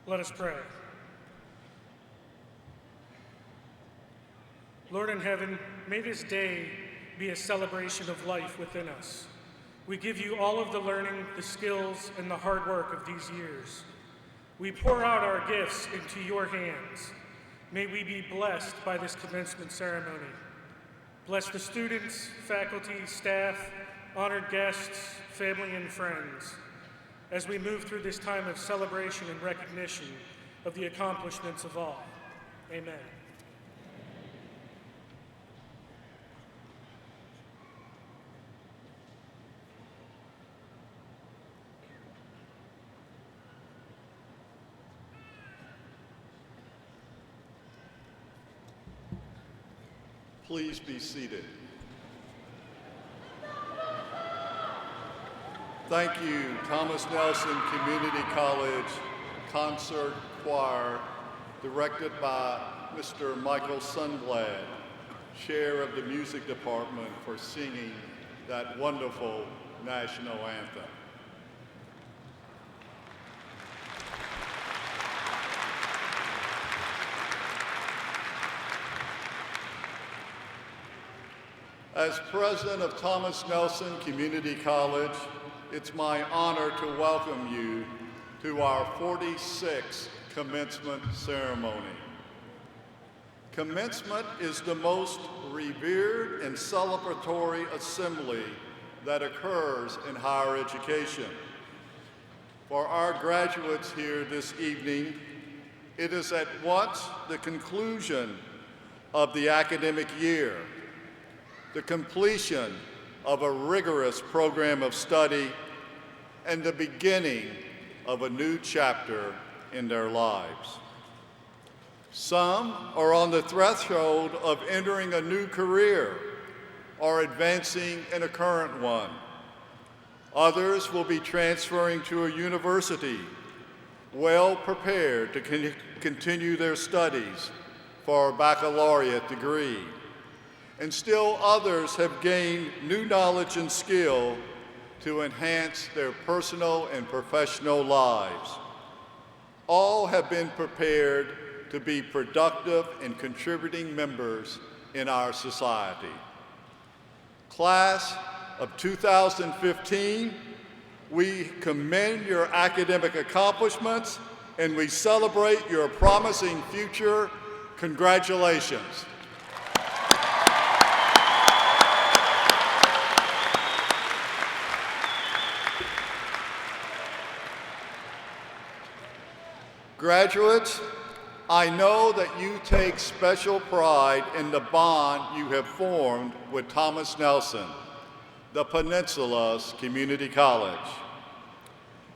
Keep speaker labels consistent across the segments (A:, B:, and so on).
A: Let us pray. Lord in heaven, may this day be a celebration of life within us. We give you all of the learning, the skills, and the hard work of these years. We pour out our gifts into your hands. May we be blessed by this commencement ceremony. Bless the students, faculty, staff, honored guests, family, and friends as we move through this time of celebration and recognition of the accomplishments of all. Amen.
B: Please be seated. Thank you, Thomas Nelson Community College Concert Choir, directed by Mr. Michael Sundblad, Chair of the Music Department, for singing that wonderful national anthem. As president of Thomas Nelson Community College, it's my honor to welcome you to our 46th commencement ceremony. Commencement is the most revered and celebratory assembly that occurs in higher education. For our graduates here this evening, it is at once the conclusion of the academic year, the completion of a rigorous program of study, and the beginning of a new chapter in their lives. Some are on the threshold of entering a new career or advancing in a current one. Others will be transferring to a university, well prepared to continue their studies for a baccalaureate degree. And still others have gained new knowledge and skill to enhance their personal and professional lives. All have been prepared to be productive and contributing members in our society. Class of 2015, we commend your academic accomplishments and we celebrate your promising future. Congratulations. Graduates, I know that you take special pride in the bond you have formed with Thomas Nelson, the Peninsula's community college.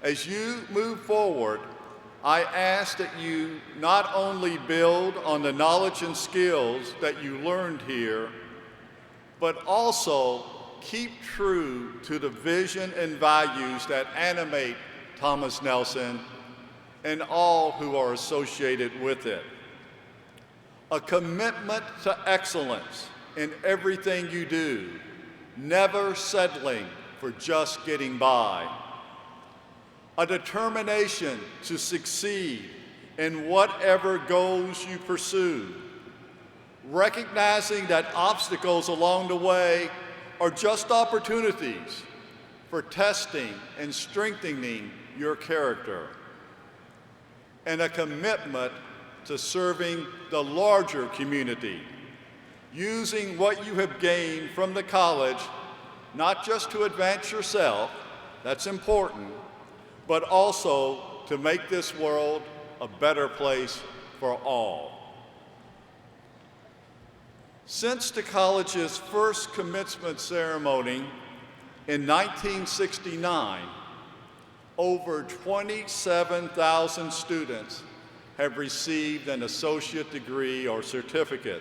B: As you move forward, I ask that you not only build on the knowledge and skills that you learned here, but also keep true to the vision and values that animate Thomas Nelson and all who are associated with it. A commitment to excellence in everything you do, never settling for just getting by. A determination to succeed in whatever goals you pursue, recognizing that obstacles along the way are just opportunities for testing and strengthening your character. And a commitment to serving the larger community, using what you have gained from the college, not just to advance yourself, that's important, but also to make this world a better place for all. Since the college's first commencement ceremony in 1969, over 27,000 students have received an associate degree or certificate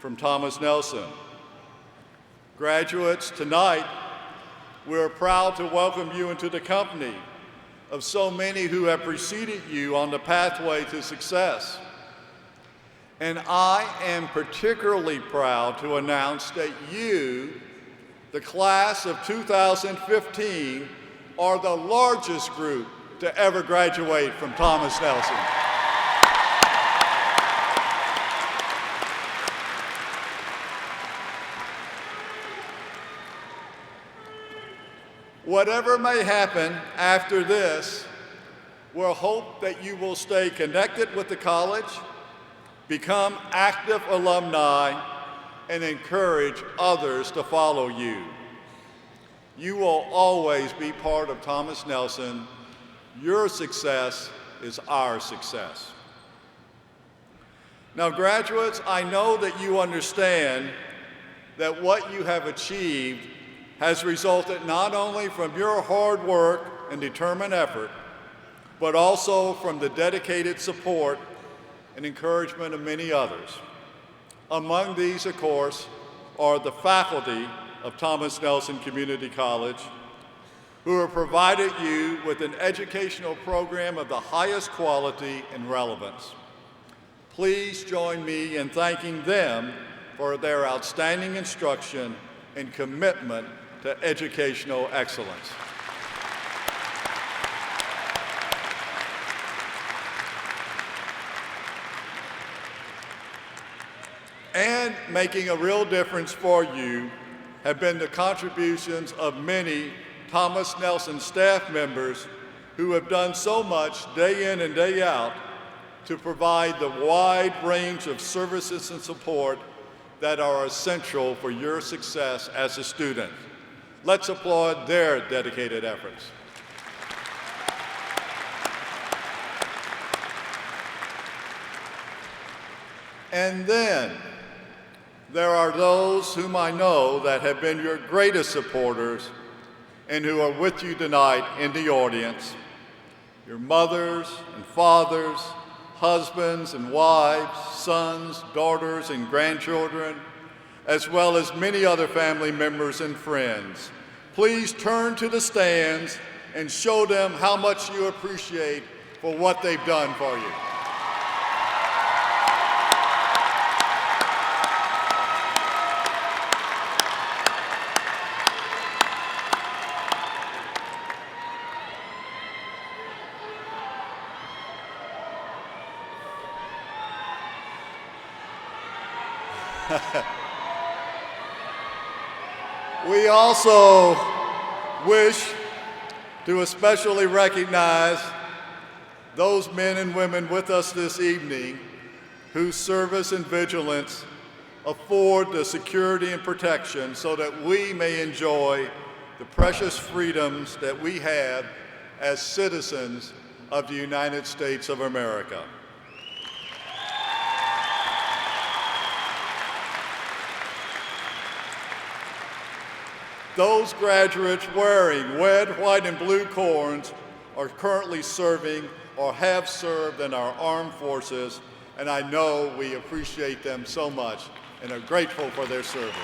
B: from Thomas Nelson. Graduates, tonight, we're proud to welcome you into the company of so many who have preceded you on the pathway to success. And I am particularly proud to announce that you, the class of 2015, are the largest group to ever graduate from Thomas Nelson. Whatever may happen after this, we'll hope that you will stay connected with the college, become active alumni, and encourage others to follow you. You will always be part of Thomas Nelson. Your success is our success. Now, graduates, I know that you understand that what you have achieved has resulted not only from your hard work and determined effort, but also from the dedicated support and encouragement of many others. Among these, of course, are the faculty of Thomas Nelson Community College, who have provided you with an educational program of the highest quality and relevance. Please join me in thanking them for their outstanding instruction and commitment to educational excellence. And making a real difference for you have been the contributions of many Thomas Nelson staff members who have done so much day in and day out to provide the wide range of services and support that are essential for your success as a student. Let's applaud their dedicated efforts. And then there are those whom I know that have been your greatest supporters and who are with you tonight in the audience, your mothers and fathers, husbands and wives, sons, daughters, and grandchildren, as well as many other family members and friends. Please turn to the stands and show them how much you appreciate for what they've done for you. We also wish to especially recognize those men and women with us this evening whose service and vigilance afford the security and protection so that we may enjoy the precious freedoms that we have as citizens of the United States of America. Those graduates wearing red, white, and blue corns are currently serving or have served in our armed forces, and I know we appreciate them so much and are grateful for their service.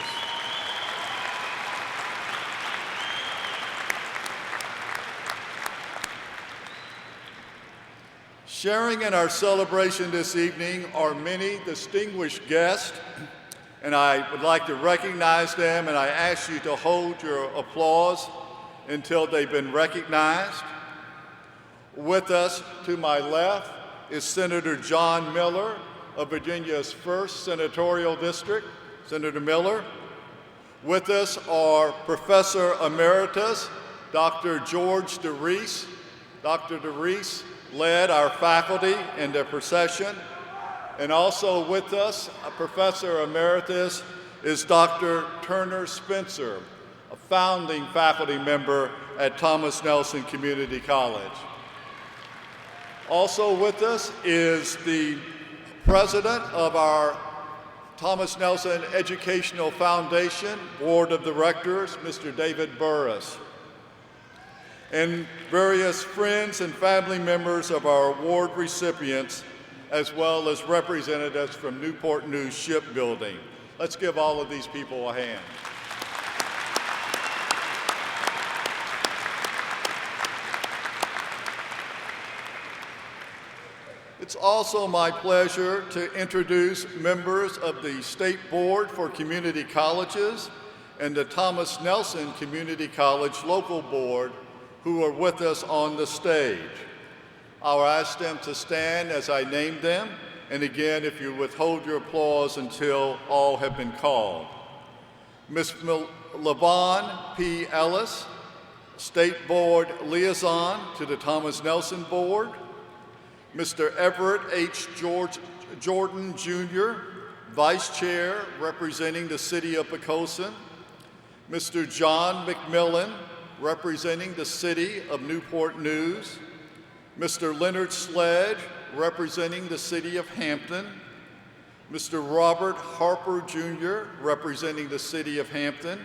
B: Sharing in our celebration this evening are many distinguished guests, and I would like to recognize them, and I ask you to hold your applause until they've been recognized. With us to my left is Senator John Miller of Virginia's 1st Senatorial District. Senator Miller. With us are Professor Emeritus Dr. George DeReese. Dr. DeReese led our faculty in the procession. And also with us, Professor Emeritus, is Dr. Turner Spencer, a founding faculty member at Thomas Nelson Community College. Also with us is the president of our Thomas Nelson Educational Foundation Board of Directors, Mr. David Burris, and various friends and family members of our award recipients, as well as representatives from Newport News Shipbuilding. Let's give all of these people a hand. It's also my pleasure to introduce members of the State Board for Community Colleges and the Thomas Nelson Community College Local Board who are with us on the stage. I'll ask them to stand as I name them, and again, if you withhold your applause until all have been called. Ms. LaVon P. Ellis, State Board Liaison to the Thomas Nelson Board, Mr. Everett H. Jordan, Jr., Vice Chair representing the City of Poquoson, Mr. John McMillan, representing the City of Newport News, Mr. Leonard Sledge, representing the City of Hampton, Mr. Robert Harper, Jr., representing the City of Hampton,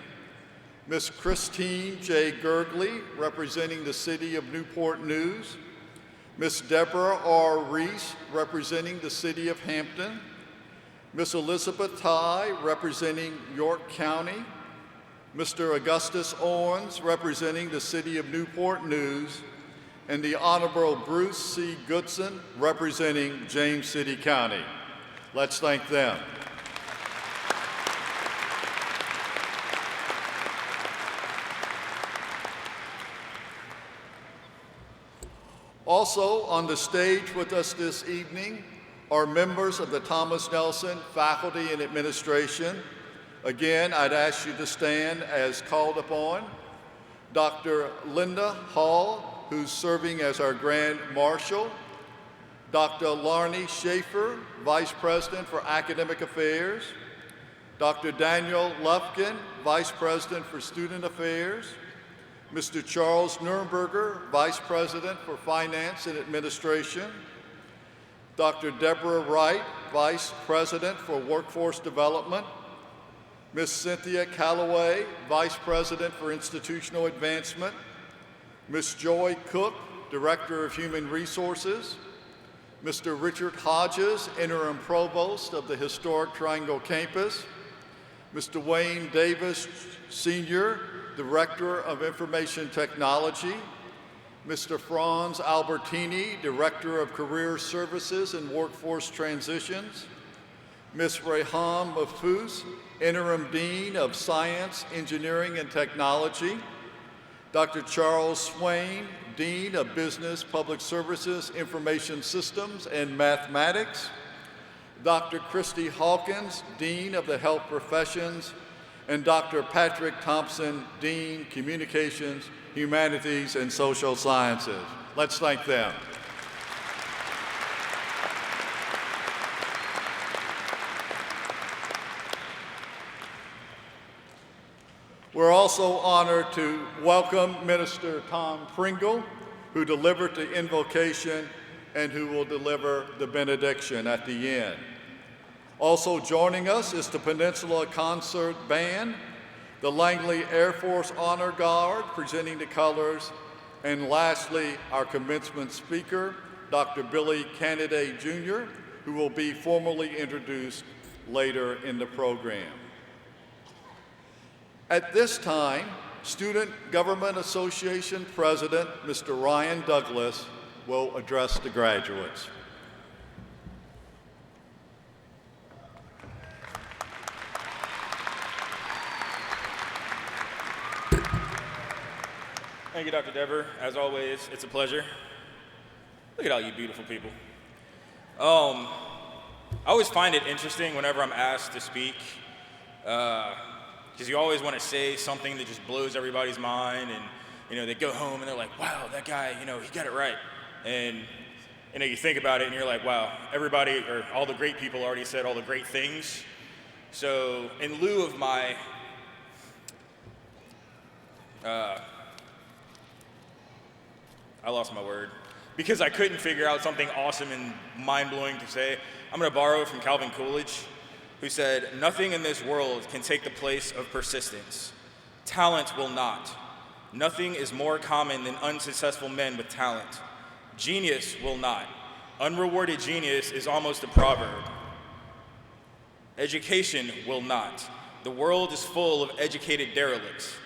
B: Ms. Christine J. Gergley, representing the City of Newport News, Ms. Deborah R. Reese, representing the City of Hampton, Ms. Elizabeth Ty, representing York County, Mr. Augustus Owens, representing the City of Newport News, and the Honorable Bruce C. Goodson, representing James City County. Let's thank them. Also on the stage with us this evening are members of the Thomas Nelson Faculty and Administration. Again, I'd ask you to stand as called upon. Dr. Linda Hall, who's serving as our Grand Marshal. Dr. Larnie Schaefer, Vice President for Academic Affairs. Dr. Daniel Lufkin, Vice President for Student Affairs. Mr. Charles Nurnberger, Vice President for Finance and Administration. Dr. Deborah Wright, Vice President for Workforce Development. Ms. Cynthia Calloway, Vice President for Institutional Advancement. Ms. Joy Cook, Director of Human Resources. Mr. Richard Hodges, Interim Provost of the Historic Triangle Campus. Mr. Wayne Davis, Sr., Director of Information Technology. Mr. Franz Albertini, Director of Career Services and Workforce Transitions. Ms. Reham Mahfouz, Interim Dean of Science, Engineering, and Technology. Dr. Charles Swain, Dean of Business, Public Services, Information Systems, and Mathematics. Dr. Christy Hawkins, Dean of the Health Professions, and Dr. Patrick Thompson, Dean, Communications, Humanities, and Social Sciences. Let's thank them. We're also honored to welcome Minister Tom Pringle, who delivered the invocation and who will deliver the benediction at the end. Also joining us is the Peninsula Concert Band, the Langley Air Force Honor Guard presenting the colors, and lastly, our commencement speaker, Dr. Billy Canady, Jr., who will be formally introduced later in the program. At this time, Student Government Association President, Mr. Ryan Douglas, will address the graduates.
C: Thank you, Dr. Dever. As always, it's a pleasure. Look at all you beautiful people. I always find it interesting whenever I'm asked to speak, because you always want to say something that just blows everybody's mind, and they go home and they're like, wow, that guy, he got it right. And you think about it and you're like, wow, everybody, or all the great people already said all the great things. So in lieu of my I lost my word. Because I couldn't figure out something awesome and mind-blowing to say, I'm going to borrow from Calvin Coolidge, who said, nothing in this world can take the place of persistence. Talent will not. Nothing is more common than unsuccessful men with talent. Genius will not. Unrewarded genius is almost a proverb. Education will not. The world is full of educated derelicts.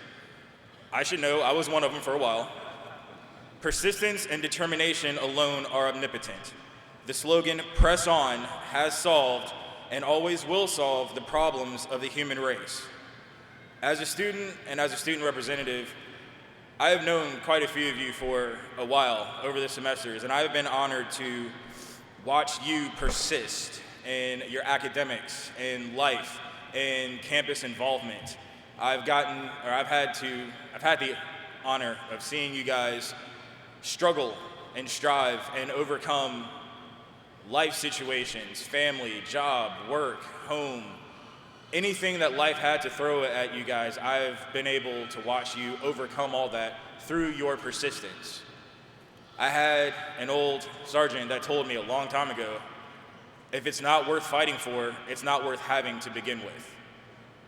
C: I should know, I was one of them for a while. Persistence and determination alone are omnipotent. The slogan, "Press on," has solved and always will solve the problems of the human race. As a student and as a student representative, I have known quite a few of you for a while over the semesters, and I have been honored to watch you persist in your academics, in life, in campus involvement. I've had the honor of seeing you guys struggle and strive and overcome life situations, family, job, work, home, anything that life had to throw at you guys. I've been able to watch you overcome all that through your persistence. I had an old sergeant that told me a long time ago, if it's not worth fighting for, it's not worth having to begin with.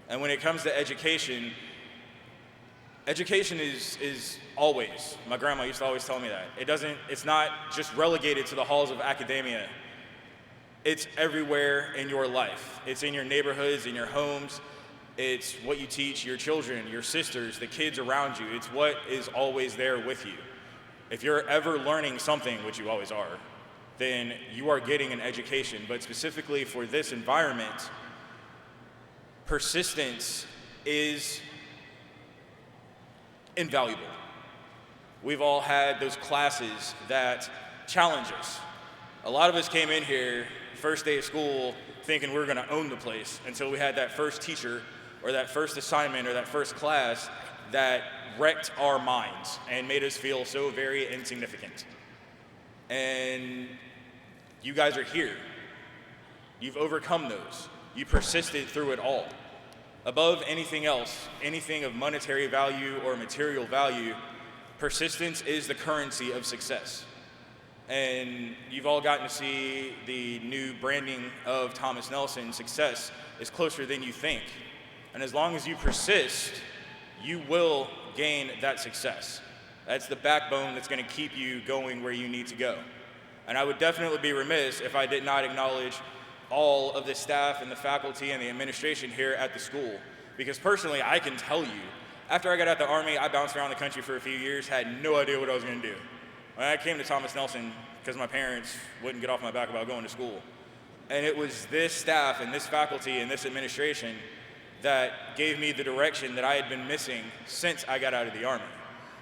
C: And when it comes to education, education is always, my grandma used to always tell me that. It's not just relegated to the halls of academia. It's everywhere in your life. It's in your neighborhoods, in your homes. It's what you teach your children, your sisters, the kids around you. It's what is always there with you. If you're ever learning something, which you always are, then you are getting an education. But specifically for this environment, persistence is invaluable. We've all had those classes that challenge us. A lot of us came in here first day of school thinking we were going to own the place until we had that first teacher or that first assignment or that first class that wrecked our minds and made us feel so very insignificant. And you guys are here. You've overcome those. You persisted through it all. Above anything else, anything of monetary value or material value, persistence is the currency of success. And you've all gotten to see the new branding of Thomas Nelson. Success is closer than you think. And as long as you persist, you will gain that success. That's the backbone that's going to keep you going where you need to go. And I would definitely be remiss if I did not acknowledge all of the staff and the faculty and the administration here at the school. Because personally, I can tell you, after I got out of the Army, I bounced around the country for a few years, had no idea what I was going to do. When I came to Thomas Nelson, because my parents wouldn't get off my back about going to school. And it was this staff and this faculty and this administration that gave me the direction that I had been missing since I got out of the Army.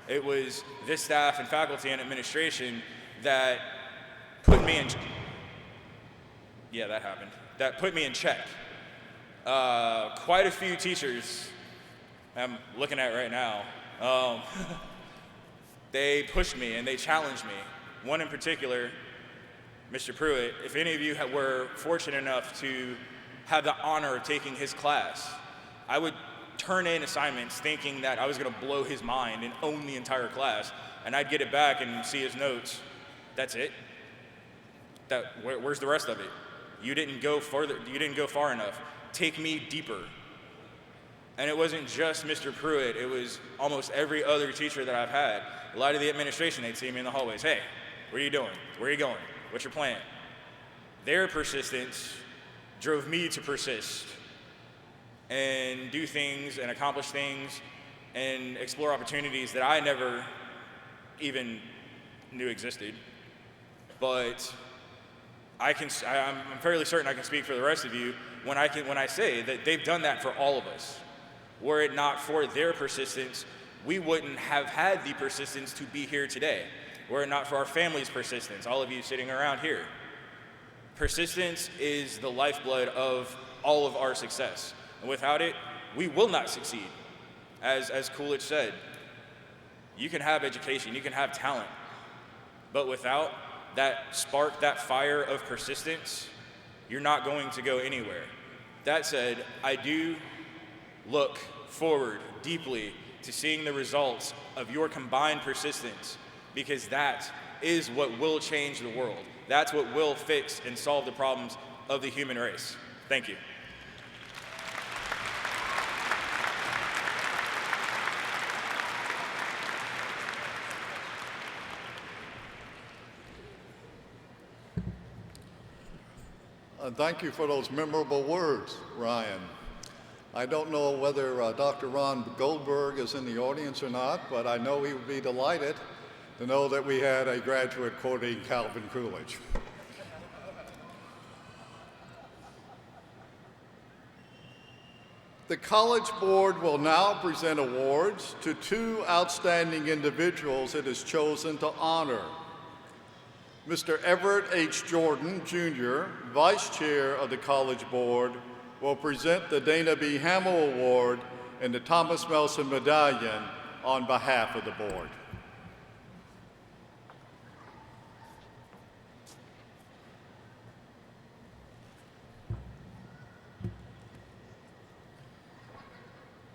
C: It was this staff and faculty and administration that put me in, that put me in check. Quite a few teachers I'm looking at right now, they pushed me and they challenged me. One in particular, Mr. Pruitt, if any of you were fortunate enough to have the honor of taking his class, I would turn in assignments thinking that I was going to blow his mind and own the entire class, and I'd get it back and see his notes. That's it? Where's the rest of it? You didn't go further. You didn't go far enough. Take me deeper. And it wasn't just Mr. Pruitt. It was almost every other teacher that I've had. A lot of the administration, they'd see me in the hallways. Hey, what are you doing? Where are you going? What's your plan? Their persistence drove me to persist and do things and accomplish things and explore opportunities that I never even knew existed. But I'm fairly certain I can speak for the rest of you when I say that they've done that for all of us. Were it not for their persistence, we wouldn't have had the persistence to be here today. Were it not for our family's persistence, all of you sitting around here. Persistence is the lifeblood of all of our success. And without it, we will not succeed. As Coolidge said, you can have education, you can have talent, but without that spark, that fire of persistence, you're not going to go anywhere. That said, I do look forward deeply to seeing the results of your combined persistence, because that is what will change the world. That's what will fix and solve the problems of the human race. Thank you.
B: Thank you for those memorable words, Ryan. I don't know whether Dr. Ron Goldberg is in the audience or not, but I know he would be delighted to know that we had a graduate quoting Calvin Coolidge. The College Board will now present awards to two outstanding individuals it has chosen to honor. Mr. Everett H. Jordan, Jr., Vice Chair of the College Board, will present the Dana B. Hamill Award and the Thomas Nelson Medallion on behalf of the board.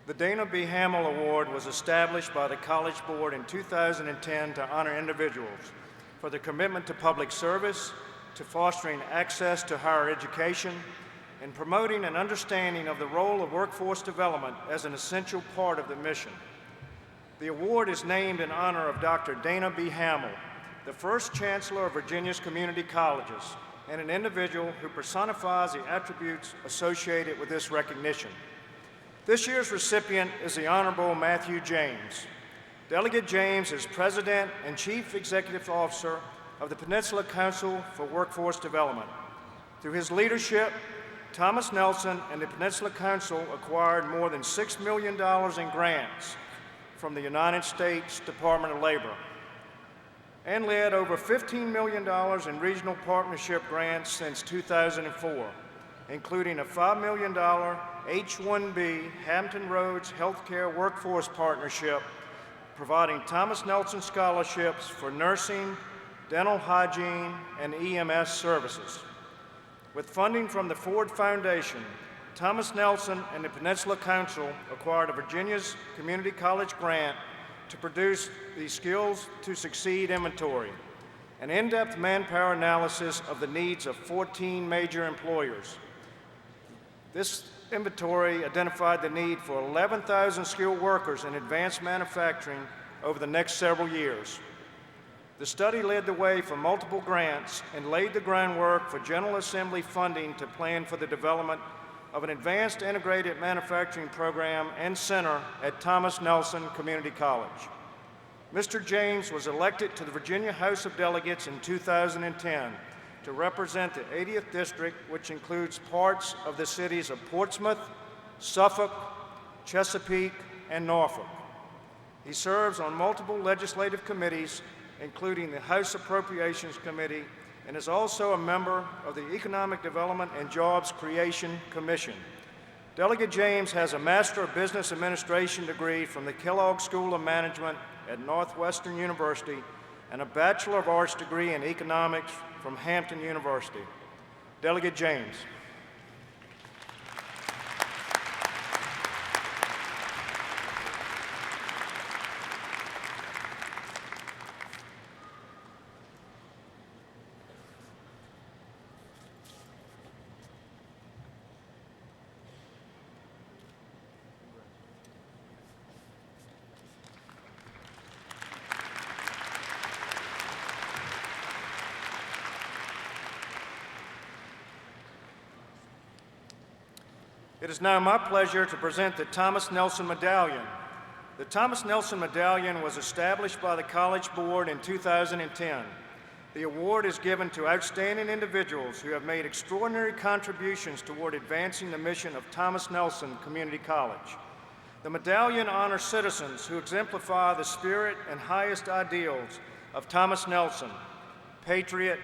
D: The Dana B. Hamill Award was established by the College Board in 2010 to honor individuals for their commitment to public service, to fostering access to higher education, and promoting an understanding of the role of workforce development as an essential part of the mission. The award is named in honor of Dr. Dana B. Hamill, the first Chancellor of Virginia's community colleges, and an individual who personifies the attributes associated with this recognition. This year's recipient is the Honorable Matthew James. Delegate James is President and Chief Executive Officer of the Peninsula Council for Workforce Development. Through his leadership, Thomas Nelson and the Peninsula Council acquired more than $6 million in grants from the United States Department of Labor and led over $15 million in regional partnership grants since 2004, including a $5 million H-1B Hampton Roads Healthcare Workforce Partnership, providing Thomas Nelson scholarships for nursing, dental hygiene, and EMS services. With funding from the Ford Foundation, Thomas Nelson and the Peninsula Council acquired a Virginia's Community College grant to produce the Skills to Succeed inventory, an in-depth manpower analysis of the needs of 14 major employers. This inventory identified the need for 11,000 skilled workers in advanced manufacturing over the next several years. The study led the way for multiple grants and laid the groundwork for General Assembly funding to plan for the development of an advanced integrated manufacturing program and center at Thomas Nelson Community College. Mr. James was elected to the Virginia House of Delegates in 2010 to represent the 80th District, which includes parts of the cities of Portsmouth, Suffolk, Chesapeake, and Norfolk. He serves on multiple legislative committees, including the House Appropriations Committee, and is also a member of the Economic Development and Jobs Creation Commission. Delegate James has a Master of Business Administration degree from the Kellogg School of Management at Northwestern University and a Bachelor of Arts degree in Economics from Hampton University. Delegate James. It is now my pleasure to present the Thomas Nelson Medallion. The Thomas Nelson Medallion was established by the College Board in 2010. The award is given to outstanding individuals who have made extraordinary contributions toward advancing the mission of Thomas Nelson Community College. The medallion honors citizens who exemplify the spirit and highest ideals of Thomas Nelson, patriot,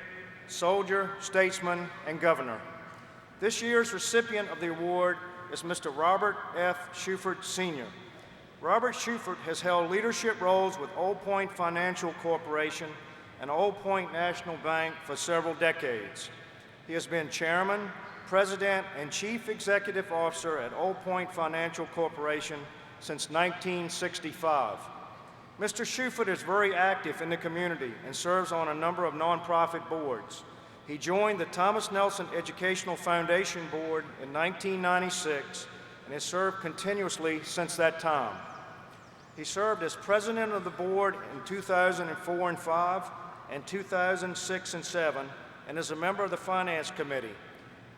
D: soldier, statesman, and governor. This year's recipient of the award is Mr. Robert F. Schufert, Sr. Robert Schufert has held leadership roles with Old Point Financial Corporation and Old Point National Bank for several decades. He has been chairman, president, and chief executive officer at Old Point Financial Corporation since 1965. Mr. Schufert is very active in the community and serves on a number of nonprofit boards. He joined the Thomas Nelson Educational Foundation Board in 1996 and has served continuously since that time. He served as president of the board in 2004 and 5 and 2006 and 7 and is a member of the Finance Committee.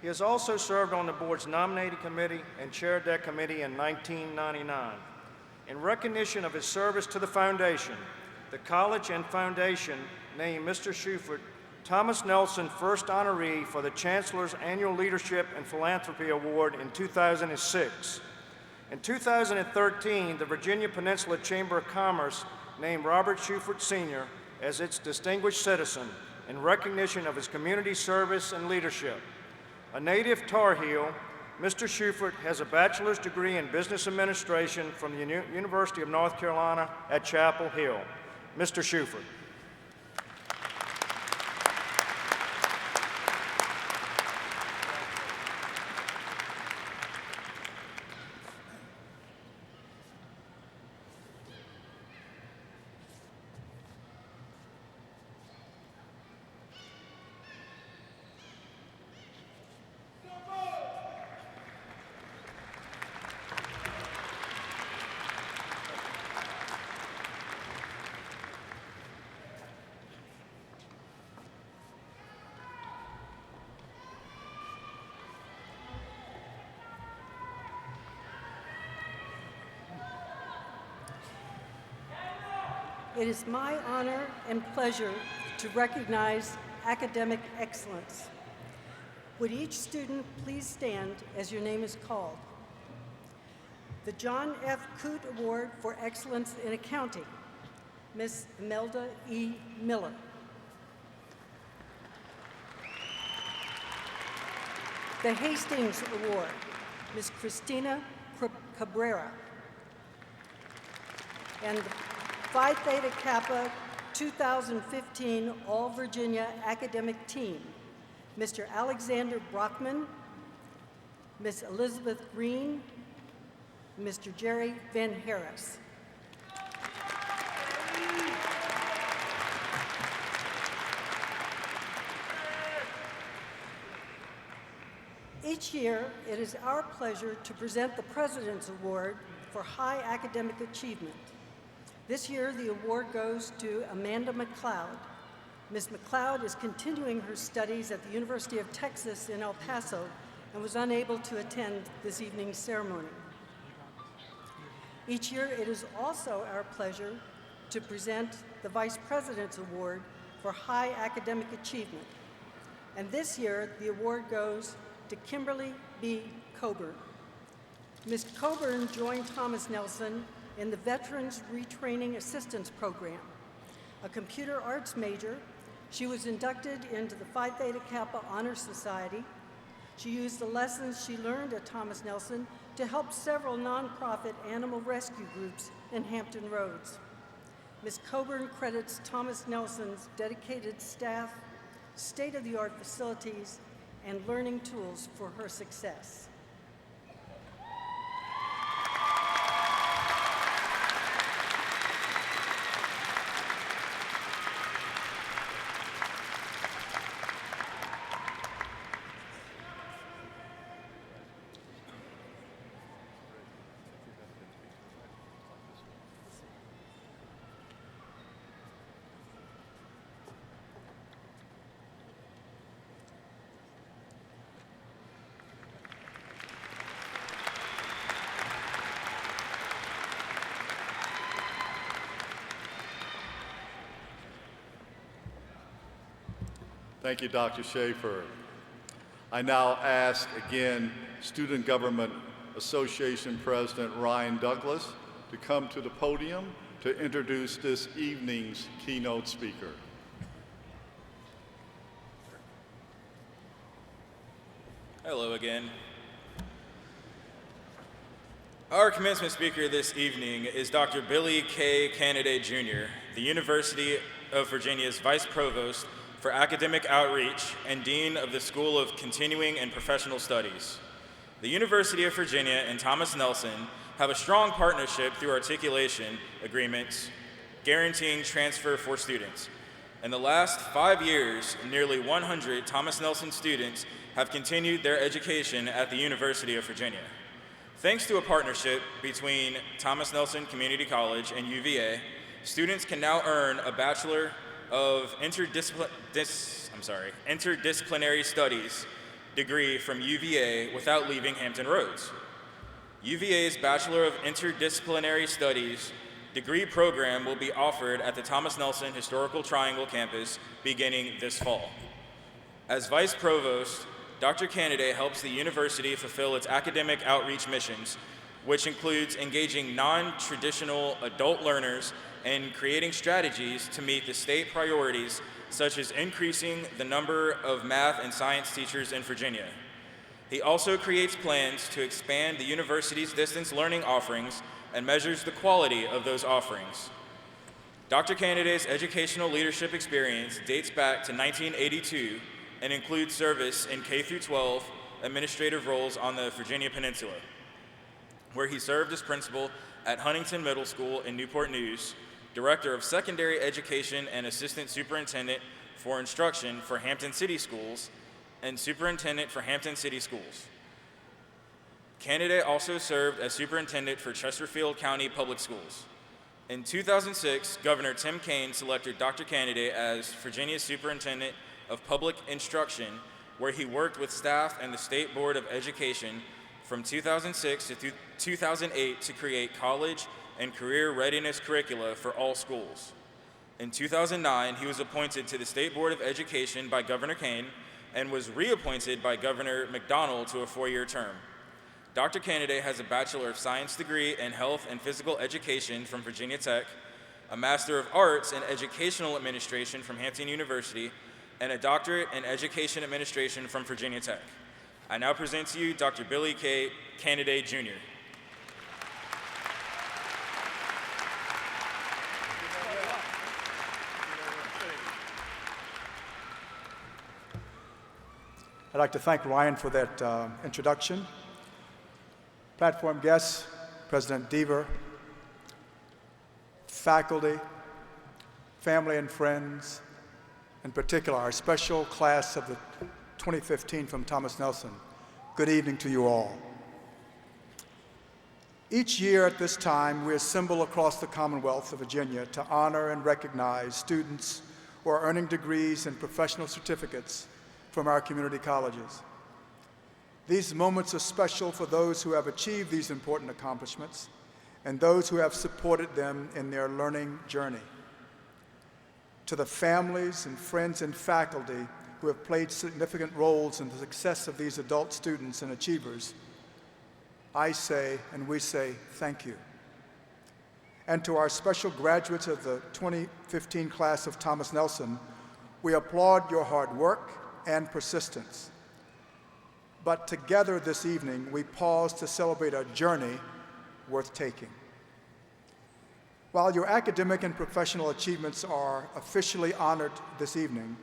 D: He has also served on the board's nominating committee and chaired that committee in 1999. In recognition of his service to the foundation, the college and foundation named Mr. Schufert Thomas Nelson First Honoree for the Chancellor's Annual Leadership and Philanthropy Award in 2006. In 2013, the Virginia Peninsula Chamber of Commerce named Robert Schufert Sr. as its Distinguished Citizen in recognition of his community service and leadership. A native Tar Heel, Mr. Schufert has a bachelor's degree in business administration from the University of North Carolina at Chapel Hill. Mr. Schufert.
E: It is my honor and pleasure to recognize academic excellence. Would each student please stand as your name is called? The John F. Coote Award for Excellence in Accounting, Ms. Imelda E. Miller. The Hastings Award, Ms. Christina Cabrera. And Phi Theta Kappa 2015 All Virginia Academic Team, Mr. Alexander Brockman, Ms. Elizabeth Green, Mr. Jerry Van Harris. Each year, it is our pleasure to present the President's Award for High Academic Achievement. This year, the award goes to Amanda McLeod. Ms. McLeod is continuing her studies at the University of Texas in El Paso and was unable to attend this evening's ceremony. Each year, it is also our pleasure to present the Vice President's Award for High Academic Achievement. And this year, the award goes to Kimberly B. Coburn. Ms. Coburn joined Thomas Nelson in the Veterans Retraining Assistance Program. A computer arts major, she was inducted into the Phi Theta Kappa Honor Society. She used the lessons she learned at Thomas Nelson to help several nonprofit animal rescue groups in Hampton Roads. Ms. Coburn credits Thomas Nelson's dedicated staff, state-of-the-art facilities, and learning tools for her success.
B: Thank you, Dr. Schaefer. I now ask again Student Government Association President Ryan Douglas to come to the podium to introduce this evening's keynote speaker.
C: Hello again. Our commencement speaker this evening is Dr. Billy K. Canaday, Jr., the University of Virginia's Vice Provost for Academic Outreach and Dean of the School of Continuing and Professional Studies. The University of Virginia and Thomas Nelson have a strong partnership through articulation agreements guaranteeing transfer for students. In the last 5 years, nearly 100 Thomas Nelson students have continued their education at the University of Virginia. Thanks to a partnership between Thomas Nelson Community College and UVA, students can now earn a Bachelor of Interdisciplinary Studies degree from UVA without leaving Hampton Roads. UVA's Bachelor of Interdisciplinary Studies degree program will be offered at the Thomas Nelson Historical Triangle campus beginning this fall. As Vice Provost, Dr. Canaday helps the university fulfill its academic outreach missions, which includes engaging non-traditional adult learners and creating strategies to meet the state priorities, such as increasing the number of math and science teachers in Virginia. He also creates plans to expand the university's distance learning offerings and measures the quality of those offerings. Dr. Canadade's educational leadership experience dates back to 1982 and includes service in K-12 administrative roles on the Virginia Peninsula, where he served as principal at Huntington Middle School in Newport News, director of secondary education and assistant superintendent for instruction for Hampton City Schools, and superintendent for Hampton City Schools. Canadade also served as superintendent for Chesterfield County Public Schools. In 2006, Governor Tim Kaine selected Dr. Canadade as Virginia's Superintendent of Public Instruction, where he worked with staff and the State Board of Education from 2006 to 2008 to create college and career readiness curricula for all schools. In 2009, he was appointed to the State Board of Education by Governor Kaine and was reappointed by Governor McDonnell to a 4-year term. Dr. Canadade has a Bachelor of Science degree in Health and Physical Education from Virginia Tech, a Master of Arts in Educational Administration from Hampton University, and a Doctorate in Education Administration from Virginia Tech. I now present to you Dr. Billy K. Canadade, Jr.
F: I'd like to thank Ryan for that introduction. Platform guests, President Deaver, faculty, family and friends, in particular our special class of the 2015 from Thomas Nelson, good evening to you all. Each year at this time, we assemble across the Commonwealth of Virginia to honor and recognize students who are earning degrees and professional certificates from our community colleges. These moments are special for those who have achieved these important accomplishments and those who have supported them in their learning journey. To the families and friends and faculty who have played significant roles in the success of these adult students and achievers, I say and we say thank you. And to our special graduates of the 2015 class of Thomas Nelson, we applaud your hard work and persistence. But together this evening, we pause to celebrate a journey worth taking. While your academic and professional achievements are officially honored this evening,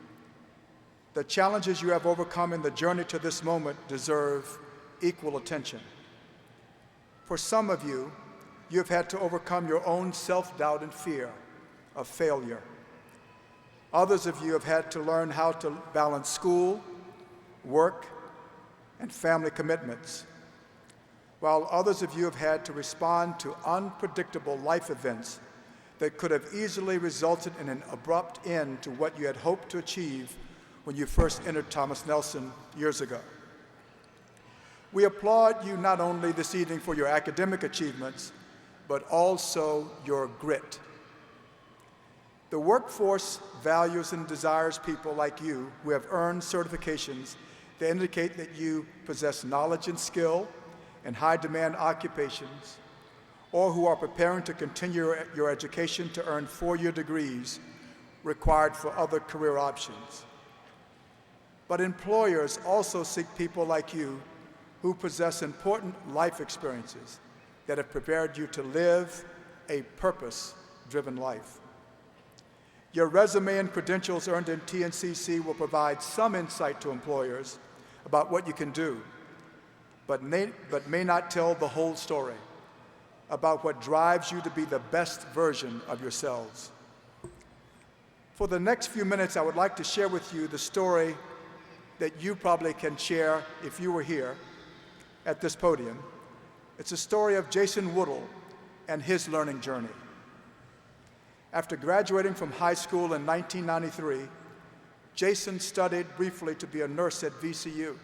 F: the challenges you have overcome in the journey to this moment deserve equal attention. For some of you, you have had to overcome your own self-doubt and fear of failure. Others of you have had to learn how to balance school, work, and family commitments, while others of you have had to respond to unpredictable life events that could have easily resulted in an abrupt end to what you had hoped to achieve when you first entered Thomas Nelson years ago. We applaud you not only this evening for your academic achievements, but also your grit. The workforce values and desires people like you who have earned certifications that indicate that you possess knowledge and skill in high-demand occupations, or who are preparing to continue your education to earn 4-year degrees required for other career options. But employers also seek people like you who possess important life experiences that have prepared you to live a purpose-driven life. Your resume and credentials earned in TNCC will provide some insight to employers about what you can do, but may not tell the whole story about what drives you to be the best version of yourselves. For the next few minutes, I would like to share with you the story that you probably can share if you were here at this podium. It's a story of Jason Woodall and his learning journey. After graduating from high school in 1993, Jason studied briefly to be a nurse at VCU.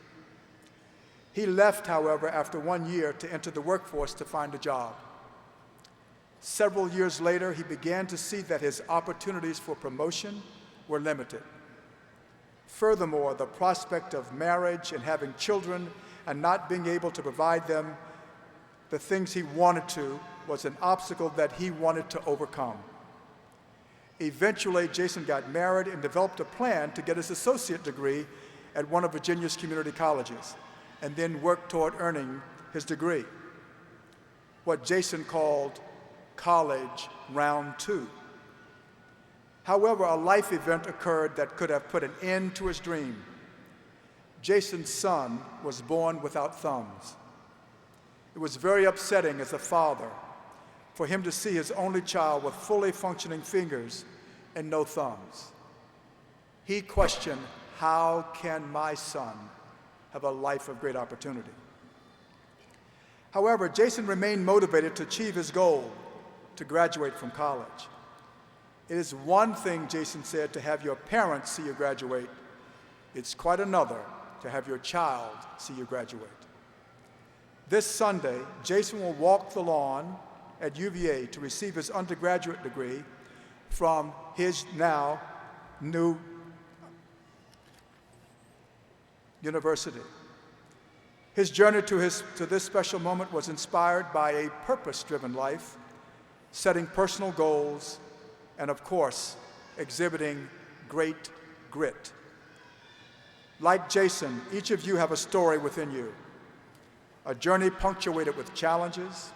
F: He left, however, after 1 year to enter the workforce to find a job. Several years later, he began to see that his opportunities for promotion were limited. Furthermore, the prospect of marriage and having children and not being able to provide them the things he wanted to was an obstacle that he wanted to overcome. Eventually, Jason got married and developed a plan to get his associate degree at one of Virginia's community colleges. and then worked toward earning his degree, what Jason called college round 2. However, a life event occurred that could have put an end to his dream. Jason's son was born without thumbs. It was very upsetting as a father for him to see his only child with fully functioning fingers and no thumbs. He questioned, how can my son have a life of great opportunity? However, Jason remained motivated to achieve his goal, to graduate from college. It is one thing, Jason said, to have your parents see you graduate. It's quite another to have your child see you graduate. This Sunday, Jason will walk the lawn at UVA to receive his undergraduate degree from his now new university. His journey to this special moment was inspired by a purpose-driven life, setting personal goals, and of course, exhibiting great grit. Like Jason, each of you have a story within you, a journey punctuated with challenges,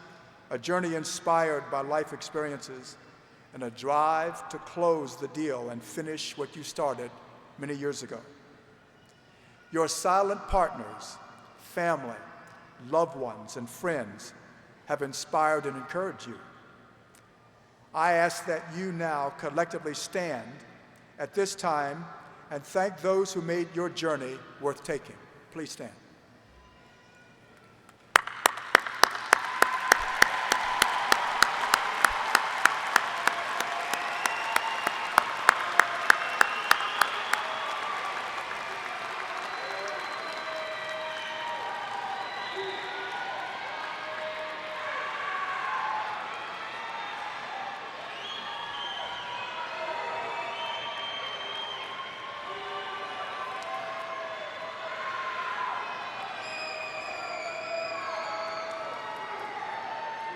F: a journey inspired by life experiences, and a drive to close the deal and finish what you started many years ago. Your silent partners, family, loved ones, and friends have inspired and encouraged you. I ask that you now collectively stand at this time and thank those who made your journey worth taking. Please stand.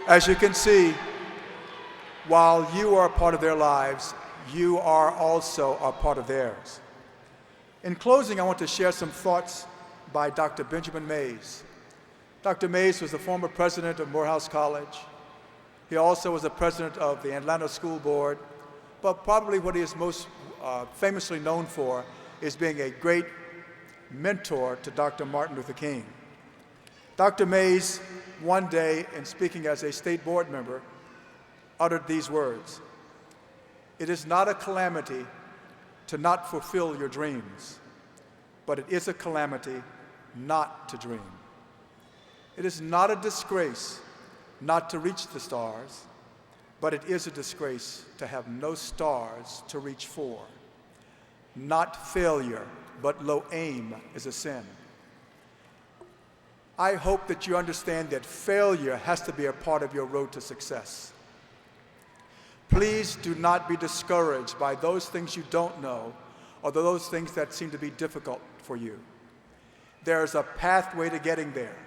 F: As you can see, while you are a part of their lives, you are also a part of theirs. In closing, I want to share some thoughts by Dr. Benjamin Mays. Dr. Mays was the former president of Morehouse College. He also was the president of the Atlanta School Board, but probably what he is most famously known for is being a great mentor to Dr. Martin Luther King. Dr. Mays, one day, in speaking as a state board member, uttered these words: "It is not a calamity to not fulfill your dreams, but it is a calamity not to dream. It is not a disgrace not to reach the stars, but it is a disgrace to have no stars to reach for. Not failure, but low aim is a sin." I hope that you understand that failure has to be a part of your road to success. Please do not be discouraged by those things you don't know or those things that seem to be difficult for you. There is a pathway to getting there.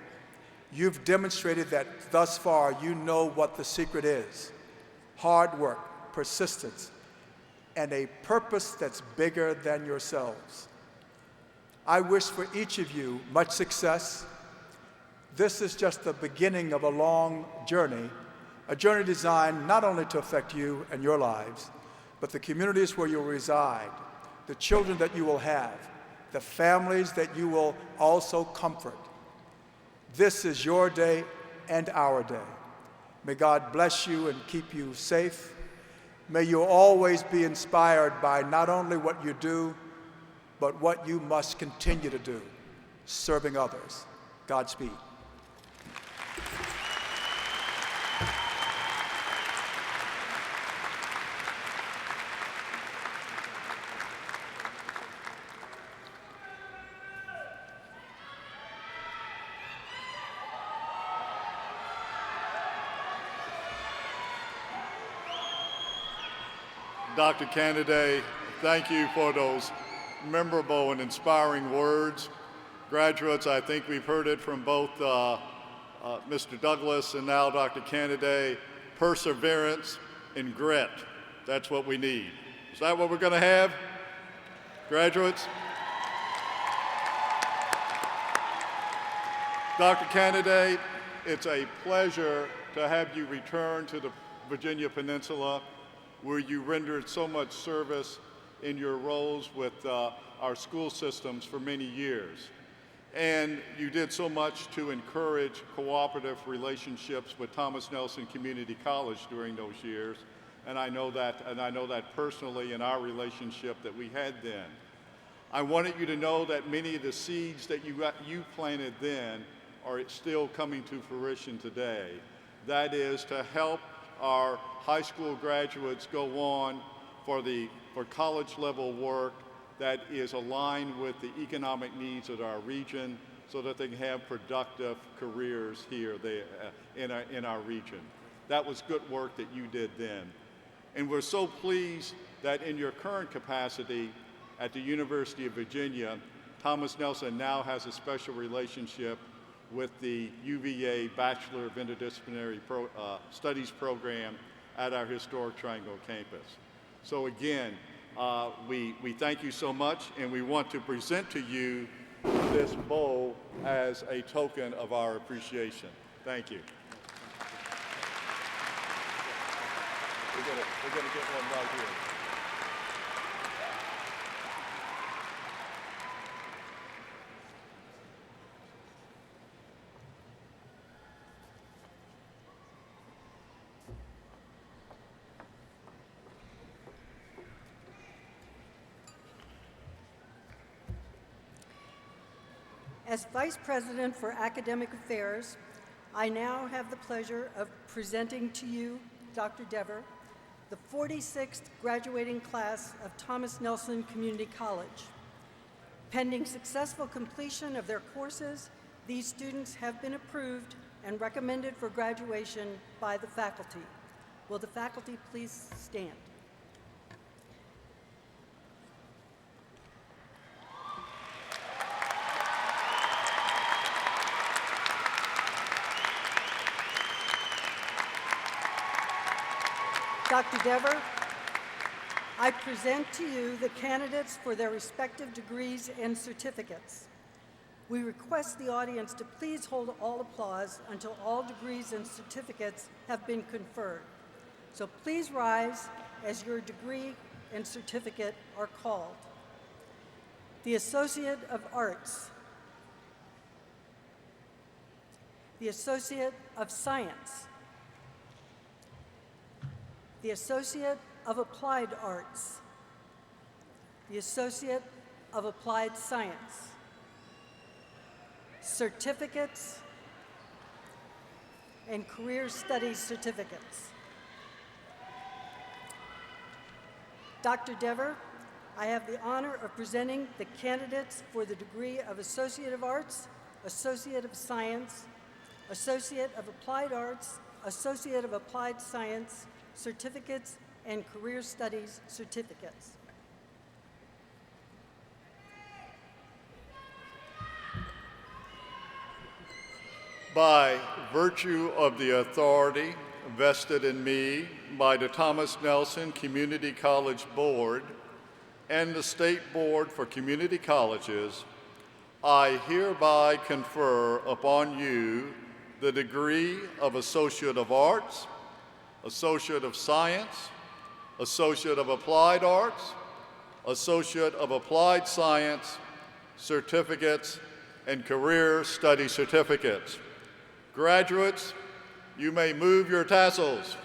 F: You've demonstrated that thus far you know what the secret is: hard work, persistence, and a purpose that's bigger than yourselves. I wish for each of you much success. This is just the beginning of a long journey, a journey designed not only to affect you and your lives, but the communities where you'll reside, the children that you will have, the families that you will also comfort. This is your day and our day. May God bless you and keep you safe. May you always be inspired by not only what you do, but what you must continue to do, serving others. Godspeed.
B: Dr. Candidate, thank you for those memorable and inspiring words. Graduates, I think we've heard it from both Mr. Douglas and now Dr. Candidate. Perseverance and grit. That's what we need. Is that what we're going to have? Graduates? Dr. Candidate, it's a pleasure to have you return to the Virginia Peninsula, where you rendered so much service in your roles with our school systems for many years. And you did so much to encourage cooperative relationships with Thomas Nelson Community College during those years. And I know that personally in our relationship that we had then. I wanted you to know that many of the seeds that you planted then are still coming to fruition today. That is to help our high school graduates go on for college level work that is aligned with the economic needs of our region so that they can have productive careers here in our region. That was good work that you did then. And we're so pleased that in your current capacity at the University of Virginia, Thomas Nelson now has a special relationship with the UVA Bachelor of Interdisciplinary Studies program at our historic Triangle campus. So again, we thank you so much, and we want to present to you this bowl as a token of our appreciation. Thank you. We're gonna get one right here.
E: As Vice President for Academic Affairs, I now have the pleasure of presenting to you, Dr. Dever, the 46th graduating class of Thomas Nelson Community College. Pending successful completion of their courses, these students have been approved and recommended for graduation by the faculty. Will the faculty please stand? Dr. Dever, I present to you the candidates for their respective degrees and certificates. We request the audience to please hold all applause until all degrees and certificates have been conferred. So please rise as your degree and certificate are called. The Associate of Arts, the Associate of Science, the Associate of Applied Arts, the Associate of Applied Science, certificates, and career studies certificates. Dr. Dever, I have the honor of presenting the candidates for the degree of Associate of Arts, Associate of Science, Associate of Applied Arts, Associate of Applied Science, certificates, and career studies certificates.
B: By virtue of the authority vested in me by the Thomas Nelson Community College Board and the State Board for Community Colleges, I hereby confer upon you the degree of Associate of Arts, Associate of Science, Associate of Applied Arts, Associate of Applied Science, certificates, and career study certificates. Graduates, you may move your tassels.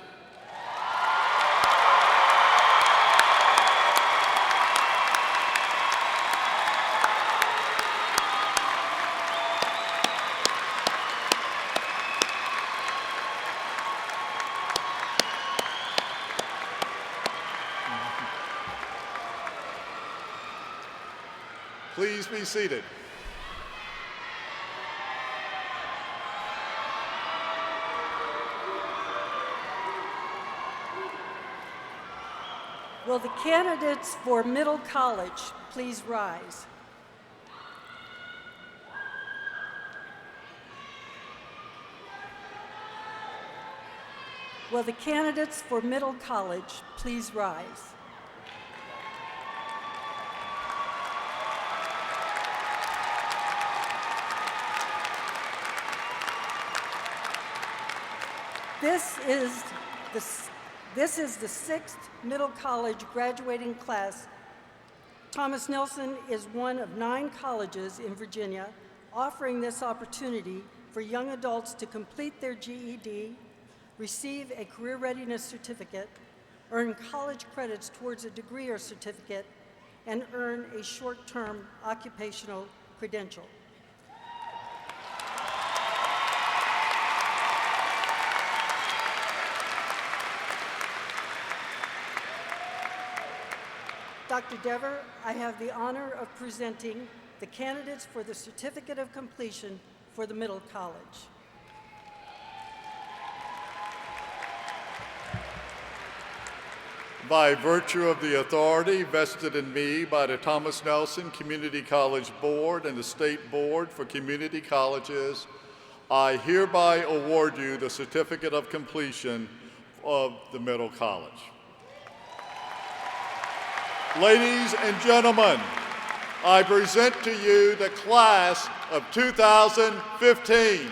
B: Please be seated.
E: Will the candidates for Middle College please rise? Will the candidates for Middle College please rise? This is the sixth middle college graduating class. Thomas Nelson is one of 9 colleges in Virginia offering this opportunity for young adults to complete their GED, receive a career readiness certificate, earn college credits towards a degree or certificate, and earn a short-term occupational credential. Dr. Dever, I have the honor of presenting the candidates for the Certificate of Completion for the Middle College.
B: By virtue of the authority vested in me by the Thomas Nelson Community College Board and the State Board for Community Colleges, I hereby award you the Certificate of Completion of the Middle College. Ladies and gentlemen, I present to you the class of 2015.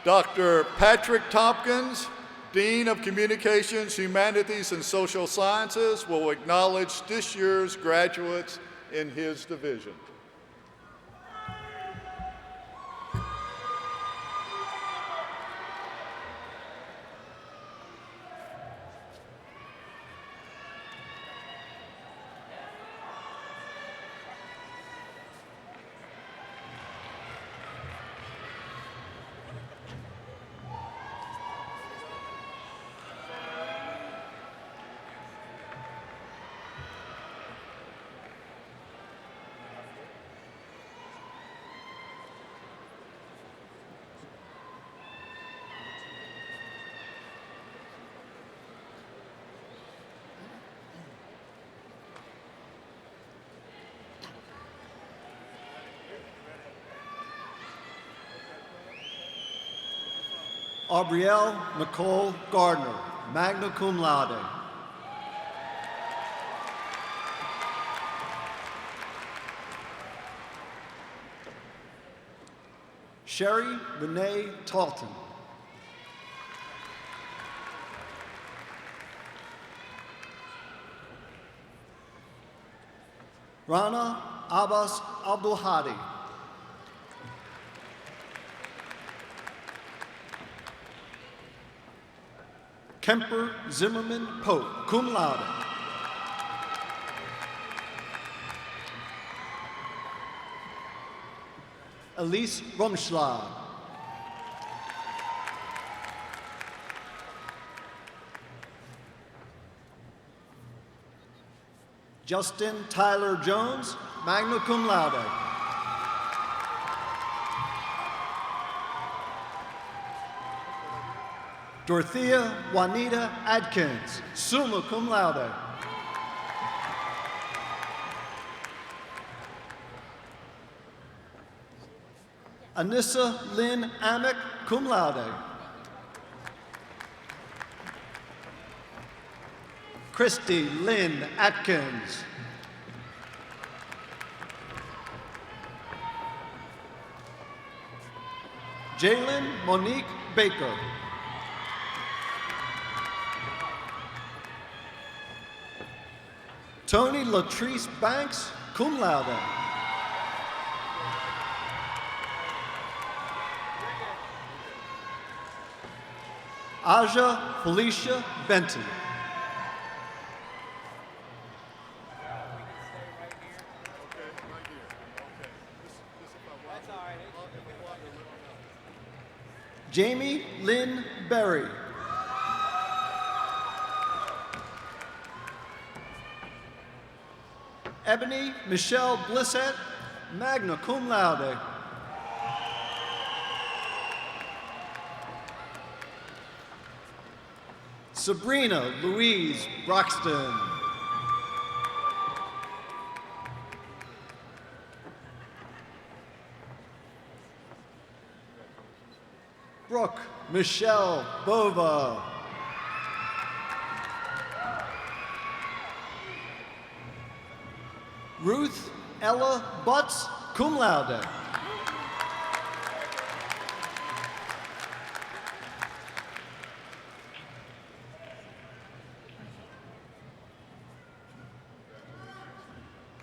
B: Dr. Patrick Tompkins, Dean of Communications, Humanities, and Social Sciences, will acknowledge this year's graduates in his division.
G: Aubrielle Nicole Gardner, magna cum laude. Sherry Renee Talton. Rana Abbas Abdul Hadi. Kemper Zimmerman Pope, cum laude. Elise Rumschlag. Justin Tyler Jones, magna cum laude. Dorothea Juanita Adkins, summa cum laude. Anissa Lynn Amick, cum laude. Christy Lynn Atkins. Jalen Monique Baker. Tony Latrice Banks, cum laude. Aja Felicia Benton. Jamie Lynn Berry. Ebony Michelle Blissett, magna cum laude. Sabrina Louise Broxton. Brooke Michelle Bova. Ruth Ella Butts, cum laude.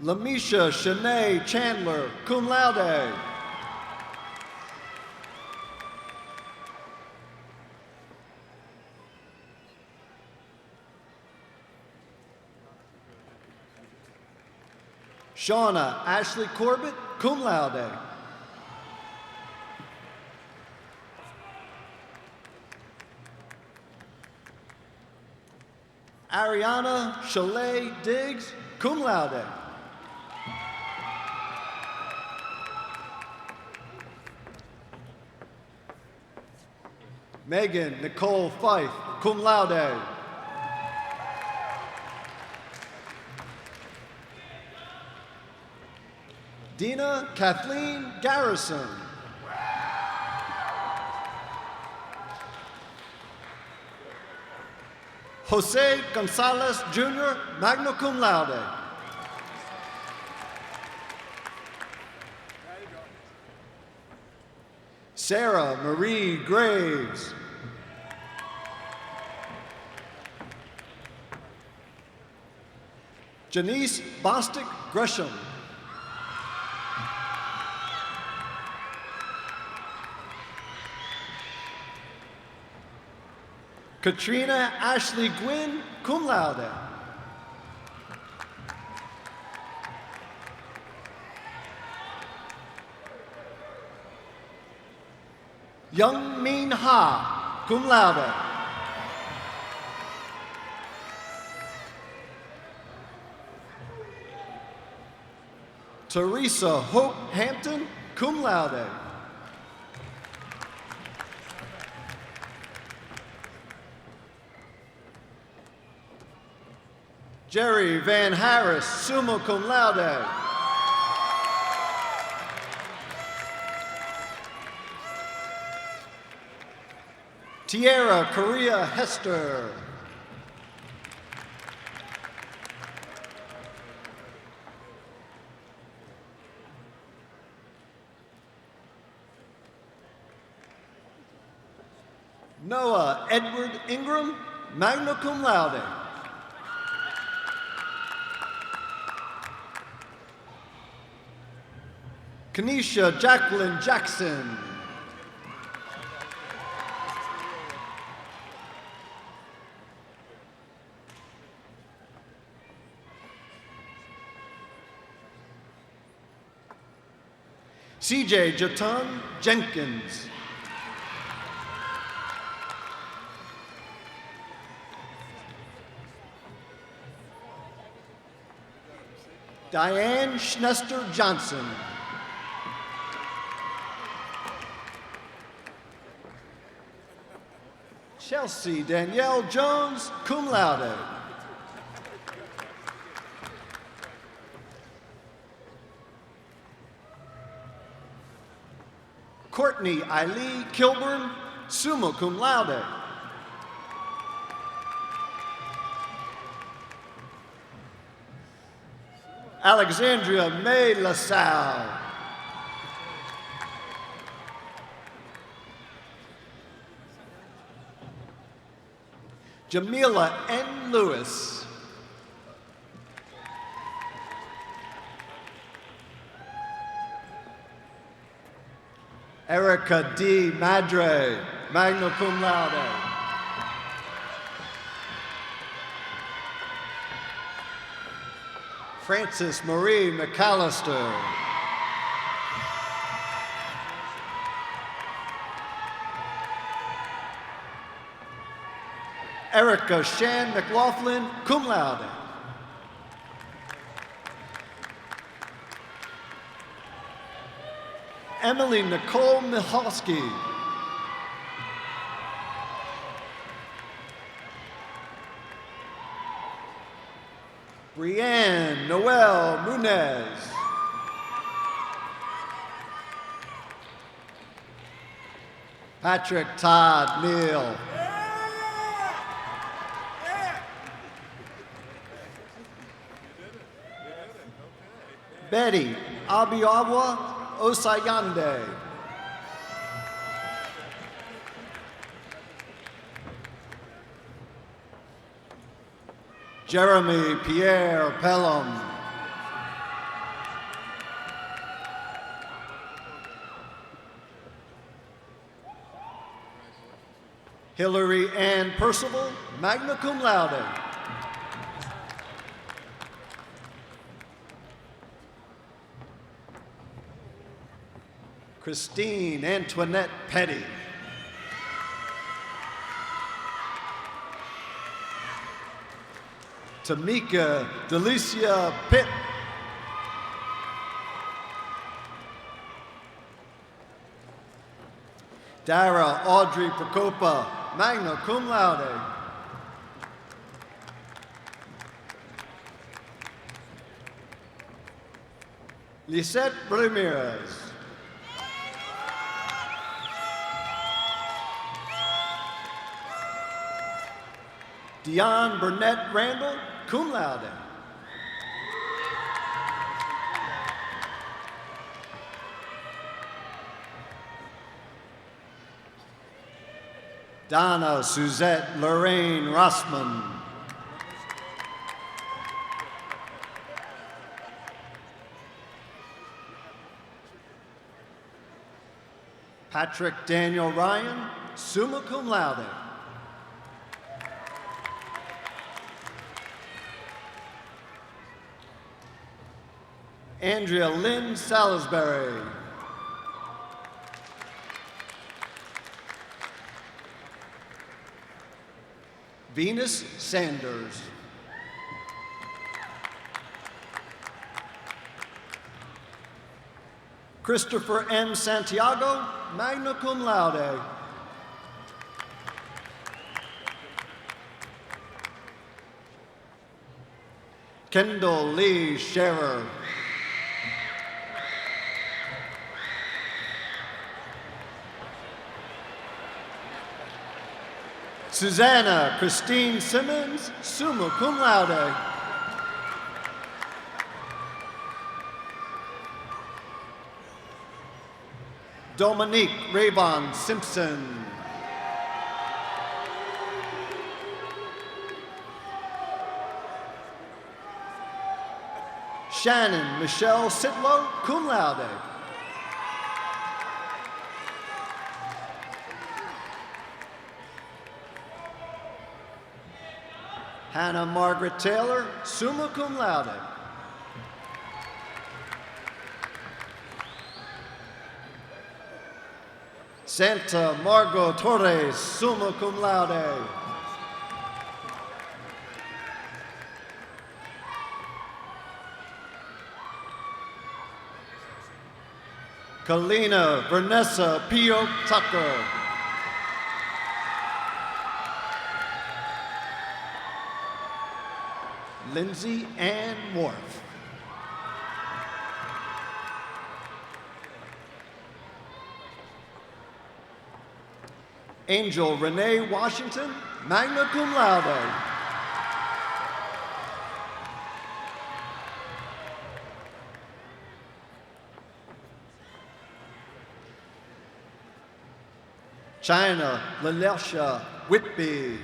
G: Lamisha Shanae Chandler, cum laude. Shauna Ashley Corbett, cum laude. Ariana Chalet Diggs, cum laude. Megan Nicole Fife, cum laude. Dina Kathleen Garrison. Jose Gonzalez Jr., magna cum laude. Sarah Marie Graves. Janice Bostic Gresham. Katrina Ashley Gwynn, cum laude. Young Min Ha, cum laude. Teresa Hope Hampton, cum laude. Jerry Van Harris, summa cum laude. Tierra Korea Hester. Noah Edward Ingram, magna cum laude. Kenesha Jacqueline Jackson. CJ Jatan Jenkins. Diane Schnester Johnson. Chelsea Danielle Jones, cum laude. Courtney Eileen Kilburn, summa cum laude. Alexandria May LaSalle. Jamila N. Lewis. Erica D. Madre, magna cum laude. Frances Marie McAllister. Erica Shan McLaughlin, cum laude. Emily Nicole Michalski. Brianne Noel Munez. Patrick Todd Neal. Betty Abiyawa Osayande. Jeremy Pierre Pelham. Hillary Ann Percival, magna cum laude. Christine Antoinette Petty. Tamika Delicia Pitt. Dara Audrey Procopa, magna cum laude. Lisette Ramirez. Dion Burnett Randall, cum laude. Donna Suzette Lorraine Rossman. Patrick Daniel Ryan, summa cum laude. Andrea Lynn Salisbury. Venus Sanders. Christopher M. Santiago, magna cum laude. Kendall Lee Scherer. Susanna Christine Simmons, summa cum laude. Dominique Raybon Simpson. Shannon Michelle Sitlow, cum laude. Hannah Margaret Taylor, summa cum laude. Santa Margot Torres, summa cum laude. Kalina Vanessa Pio Tucker. Lindsay Ann Morf. Angel Renee Washington, magna cum laude. China Lelesha Whitby.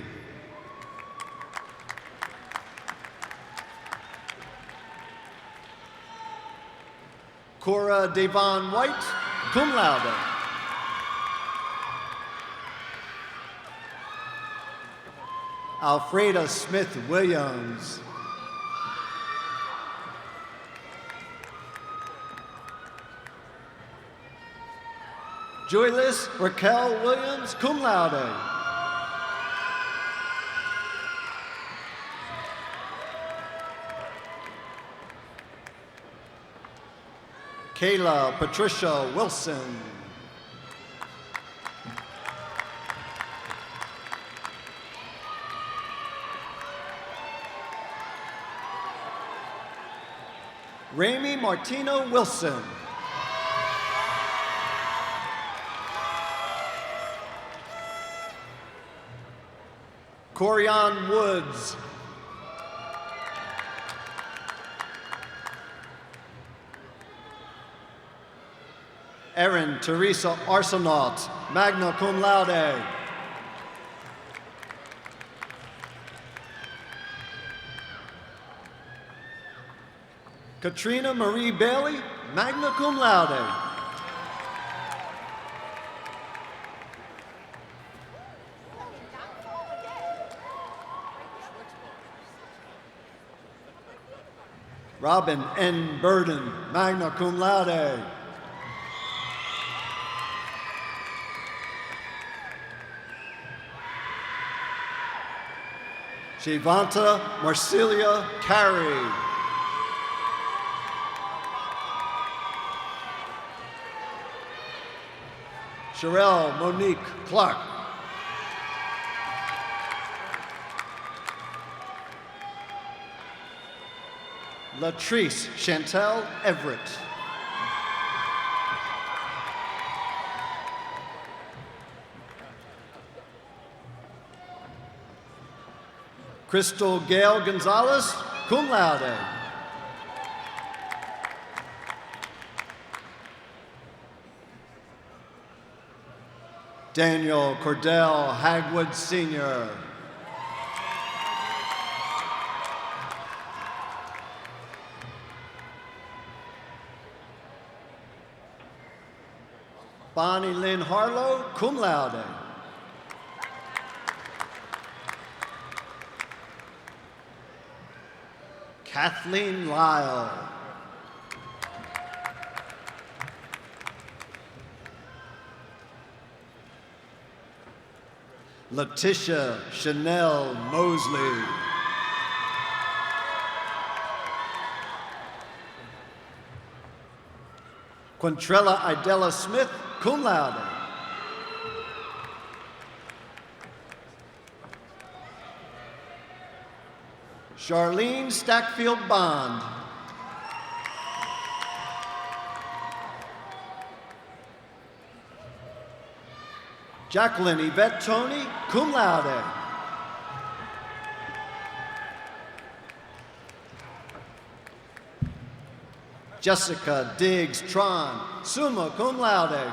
G: Cora Devon White, cum laude. Alfreda Smith Williams. Joyless Raquel Williams, cum laude. Kayla Patricia Wilson. Ramy Martino Wilson. Corian Woods. Erin Teresa Arsenault, magna cum laude. Katrina Marie Bailey, magna cum laude. Robin N. Burden, magna cum laude. Shivanta Marcilia Carey. Sherelle Monique Clark. Latrice Chantel Everett. Crystal Gail Gonzalez, cum laude. Daniel Cordell Hagwood Sr. Bonnie Lynn Harlow, cum laude. Kathleen Lyle. Letitia Chanel Mosley. Quintrella Idella Smith, cum laude. Charlene Stackfield Bond. Jacqueline Yvette Tony, cum laude. Jessica Diggs Tron, summa cum laude.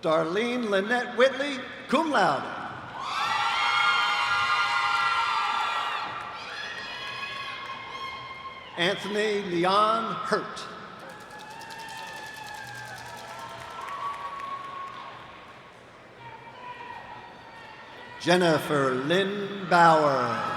G: Darlene Lynette Whitley, cum laude. Anthony Leon Hurt. Jennifer Lynn Bauer.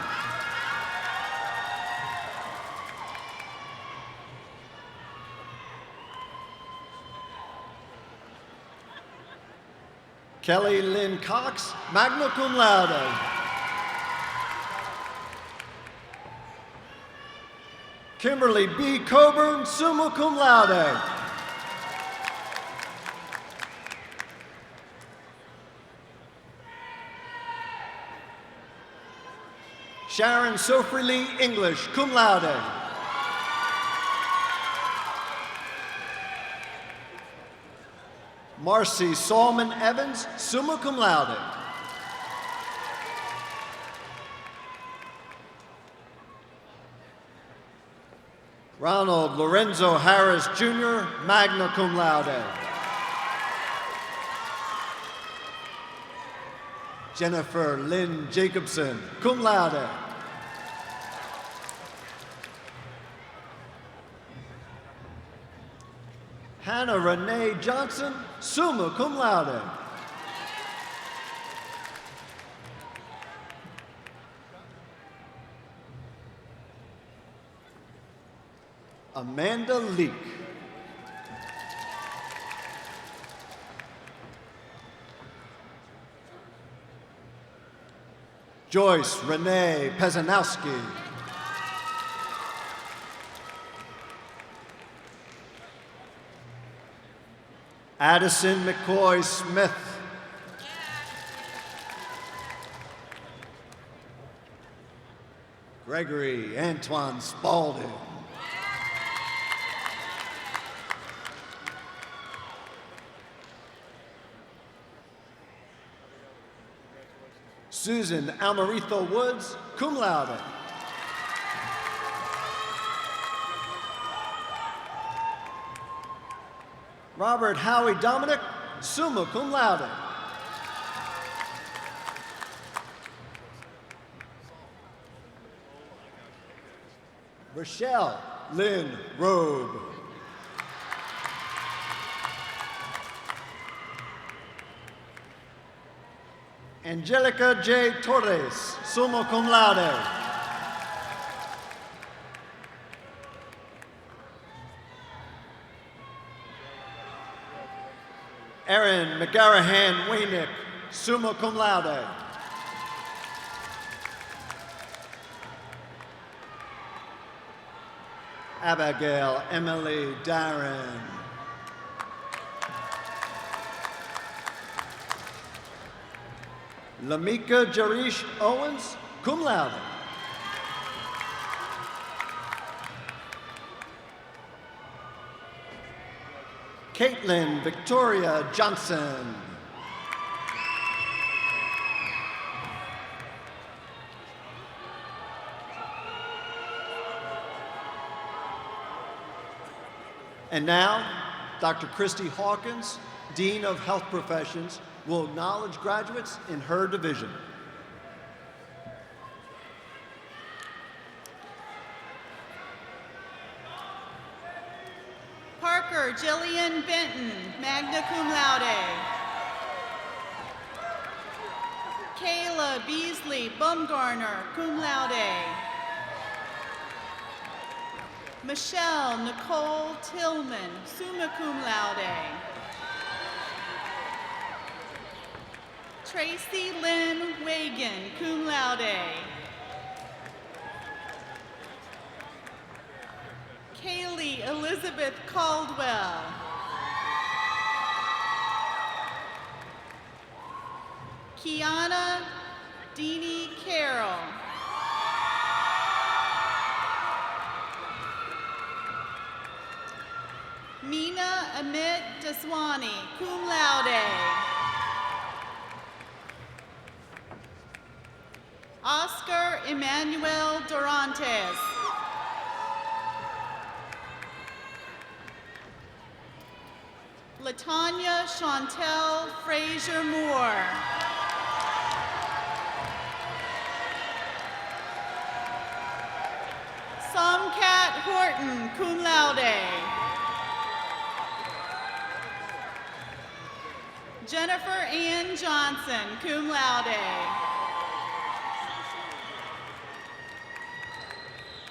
G: Kelly Lynn Cox, magna cum laude. Kimberly B. Coburn, summa cum laude. Sharon Sophie Lee English, cum laude. Marcy Solomon Evans, summa cum laude. Ronald Lorenzo Harris Jr., magna cum laude. Jennifer Lynn Jacobson, cum laude. Hannah Renee Johnson, summa cum laude. Amanda Leak. Joyce Renee Pezanowski. Addison McCoy Smith. Gregory Antoine Spalding. Susan Almaritho Woods, cum laude. Robert Howie Dominic, summa cum laude. Rochelle Lynn Robe. Angelica J. Torres, summa cum laude. Erin McGarahan Waynick, summa cum laude. Abigail Emily Darren. Lamika Jarish Owens, cum laude. Caitlin Victoria Johnson. And now, Dr. Christy Hawkins, Dean of Health Professions, will acknowledge graduates in her division.
H: Parker Jillian Benton, magna cum laude. Kayla Beasley Bumgarner, cum laude. Michelle Nicole Tillman, summa cum laude. Tracy Lynn Wagan, cum laude. Kaylee Elizabeth Caldwell. Kiana Deanie Carroll. Meena Amit Daswani, cum laude. Oscar Emmanuel Dorantes. Latanya Chantel Frazier Moore. Somcat Horton, cum laude. Jennifer Ann Johnson, cum laude.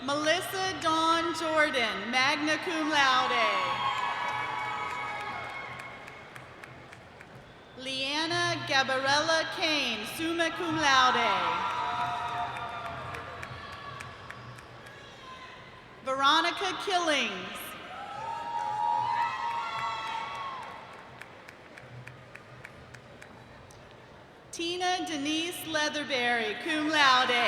H: Melissa Dawn Jordan, magna cum laude. Leanna Gabarella Kane, summa cum laude. Veronica Killings. Tina Denise Leatherberry, cum laude.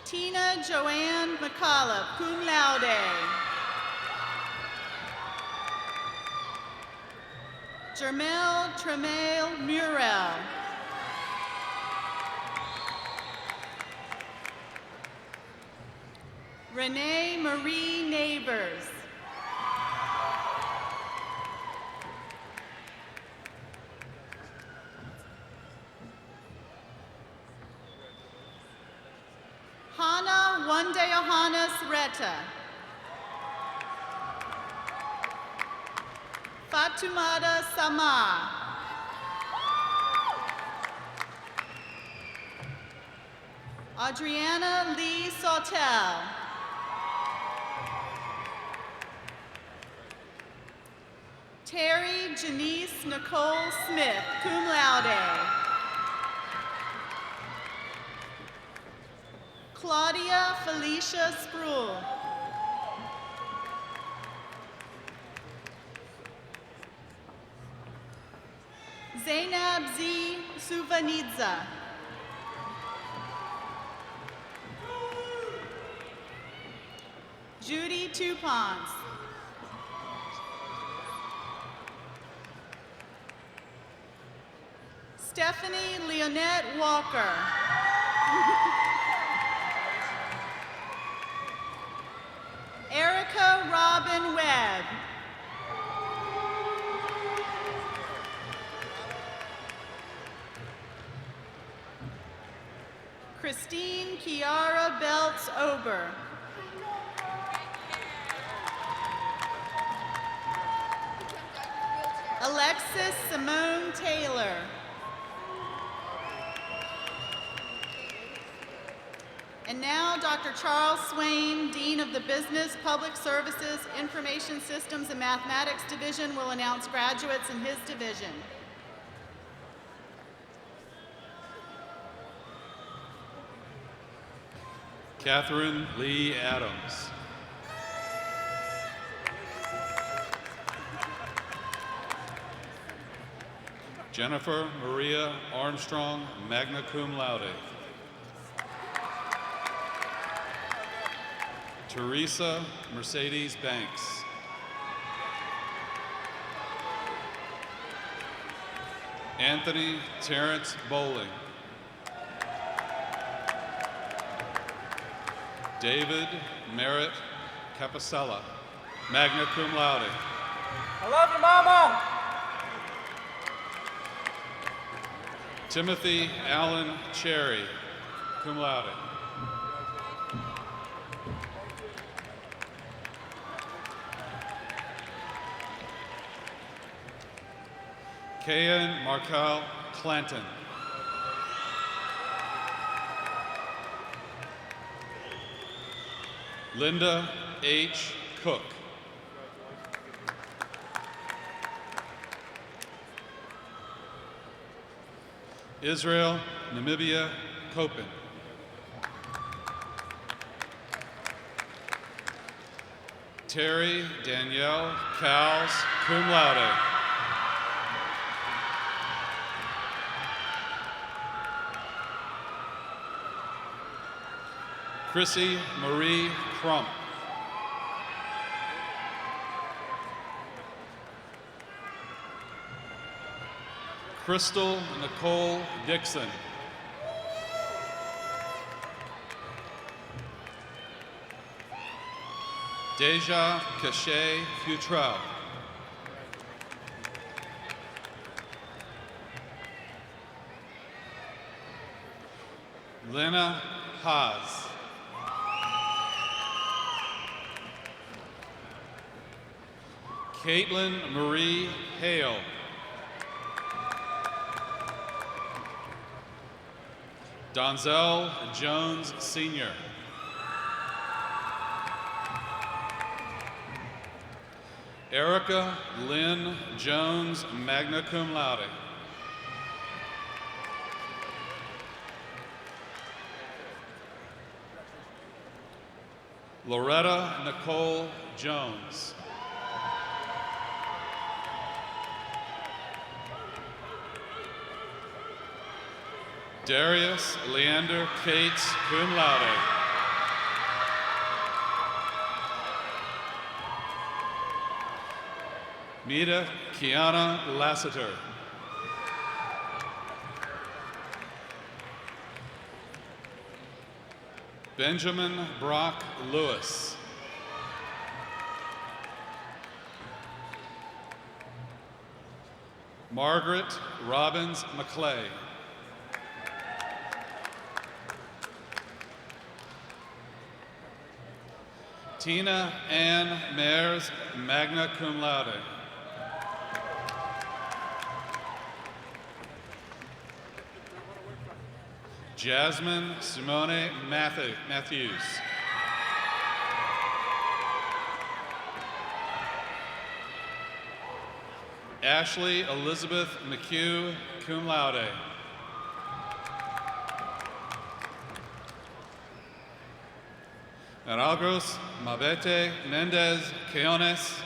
H: Tina Joanne McCullough, cum laude. Jermel Tremail Murrell. Renee Marie Neighbors. Hana Wandeyohana Sreta. Fatumata Sama. Adriana Lee Sautel. Terry Janice Nicole Smith, cum laude. Claudia Felicia Spruill. Zainab Z. Suvanidza. Judy Tupons. Stephanie Leonette Walker. Erica Robin Webb. Christine Kiara Belts Ober. Alexis Simone Taylor. And now, Dr. Charles Swain, Dean of the Business, Public Services, Information Systems, and Mathematics Division, will announce graduates in his division.
I: Catherine Lee Adams. Jennifer Maria Armstrong, magna cum laude. Teresa Mercedes Banks. Anthony Terrence Bowling. David Merritt Capicella, magna cum laude.
J: I love you, Mama!
I: Timothy Allen Cherry, cum laude. Kayan Markel Clanton. Linda H. Cook. Israel Namibia Copen. Terry Danielle Cowles, cum laude. Chrissy Marie Crump. Crystal Nicole Dixon. Deja Cachet Futrell. Lena Haas. Caitlin Marie Hale. Donzel Jones Sr. Erica Lynn Jones, magna cum laude. Loretta Nicole Jones. Darius Leander Cates, cum laude. Mita Kiana Lassiter. Benjamin Brock Lewis. Margaret Robbins McClay. Tina Ann Mares, magna cum laude. Jasmine Simone Matthews. Ashley Elizabeth McHugh, cum laude. Aralgros Mabete Mendez Queones,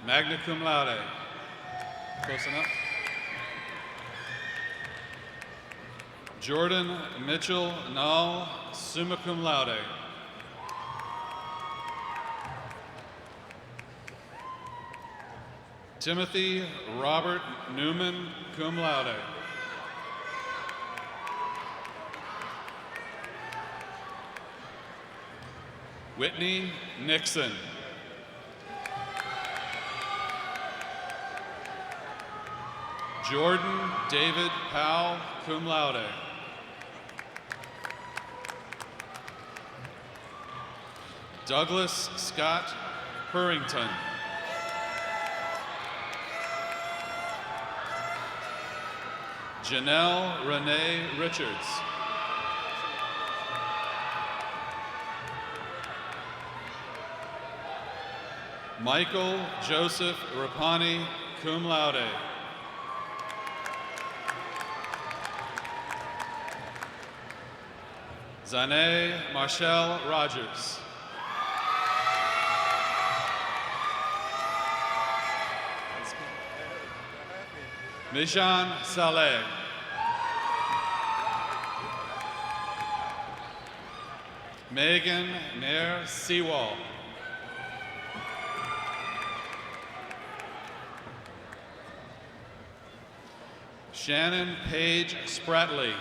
I: magna cum laude. Close enough. Jordan Mitchell Nall, summa cum laude. Timothy Robert Newman, cum laude. Whitney Nixon. Jordan David Powell, cum laude. Douglas Scott Purrington. Janelle Renee Richards. Michael Joseph Rapani, cum laude. Zane Marshall Rogers. Mijan Saleh. Megan Nair Sewall. Shannon Paige Spratley.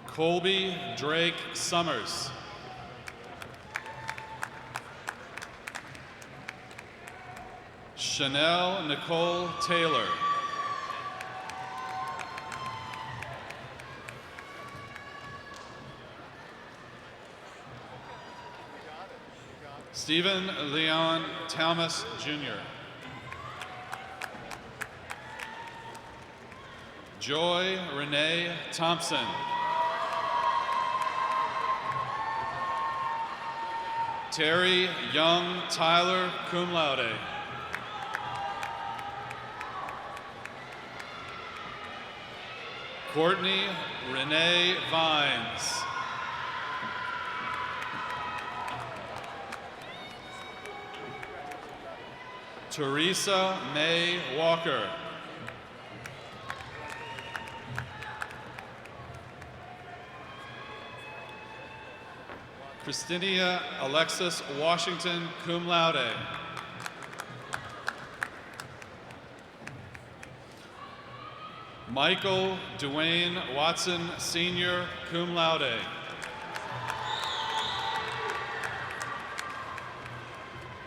I: Colby Drake Summers. Chanel Nicole Taylor. Stephen Leon Thomas, Jr. Joy Renee Thompson. Terry Young Tyler, cum laude. Courtney Renee Vines. Teresa May Walker. Christinia Alexis Washington, cum laude. Michael Dwayne Watson, Sr., cum laude.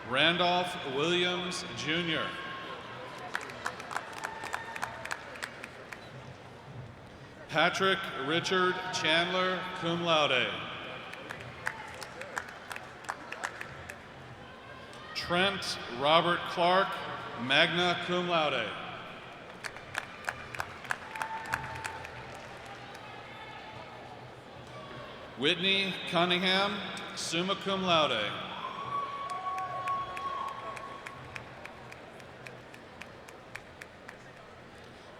I: Randolph Williams, Jr. Patrick Richard Chandler, cum laude. Trent Robert Clark, magna cum laude. Whitney Cunningham, summa cum laude.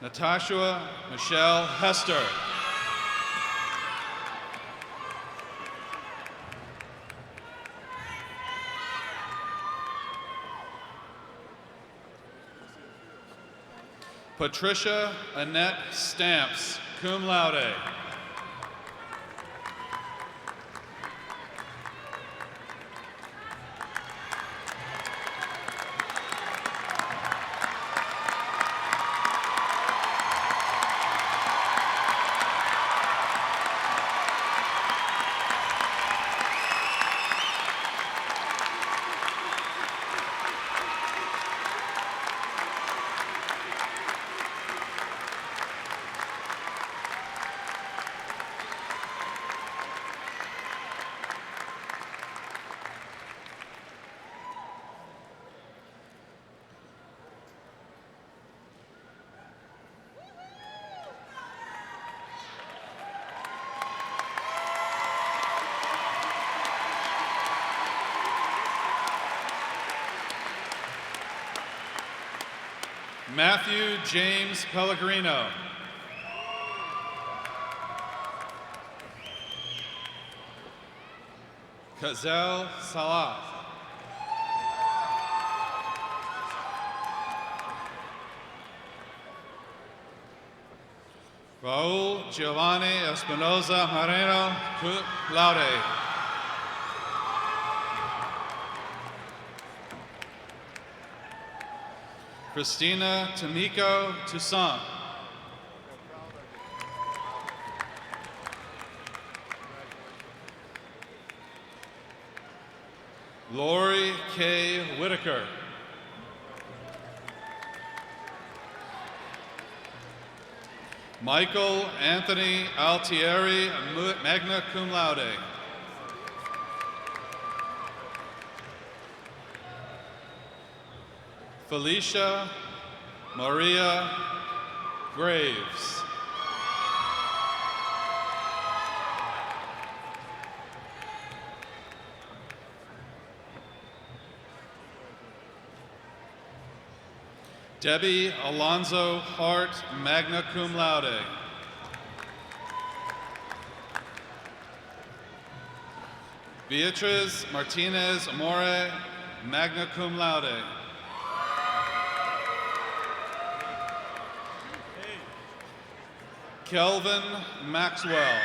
I: Natasha Michelle Hester. Patricia Annette Stamps, cum laude. Matthew James Pellegrino. Kazel Salah. Raul Giovanni Espinoza Moreno, cum laude. Christina Tamiko Toussaint. Lori K. Whitaker. Michael Anthony Altieri, magna cum laude. Felicia Maria Graves. Debbie Alonzo Hart, magna cum laude. Beatriz Martinez Amore, magna cum laude. Kelvin Maxwell.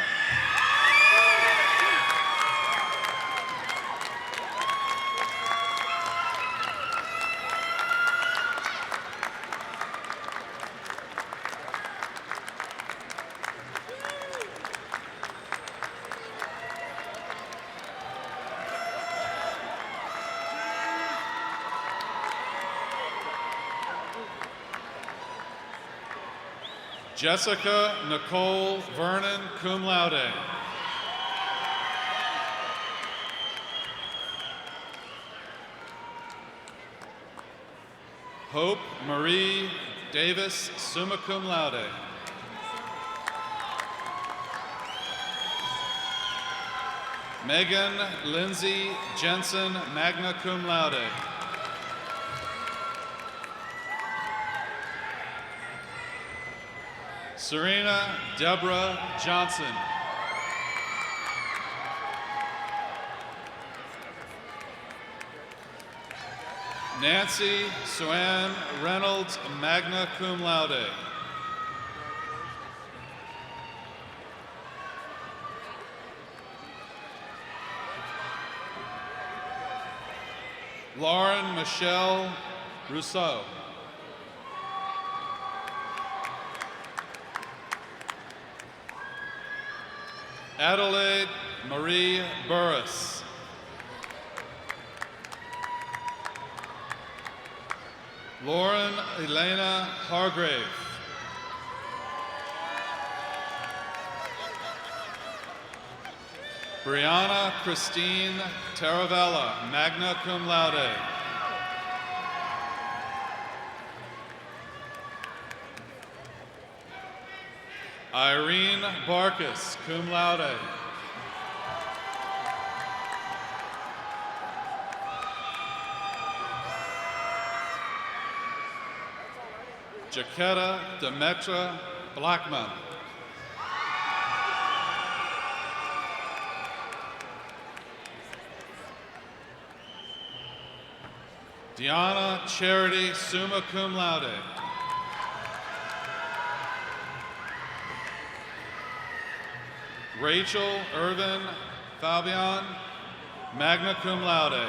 I: Jessica Nicole Vernon, cum laude. Hope Marie Davis, summa cum laude. Megan Lindsay Jensen, magna cum laude. Serena Deborah Johnson. Nancy Suann Reynolds, magna cum laude. Lauren Michelle Rousseau. Adelaide Marie Burris. Lauren Elena Hargrave. Brianna Christine Taravella, magna cum laude. Irene Barkus, cum laude. Jaquetta Demetra Blackman. Deanna Charity, summa cum laude. Rachel Irvin Fabian, magna cum laude.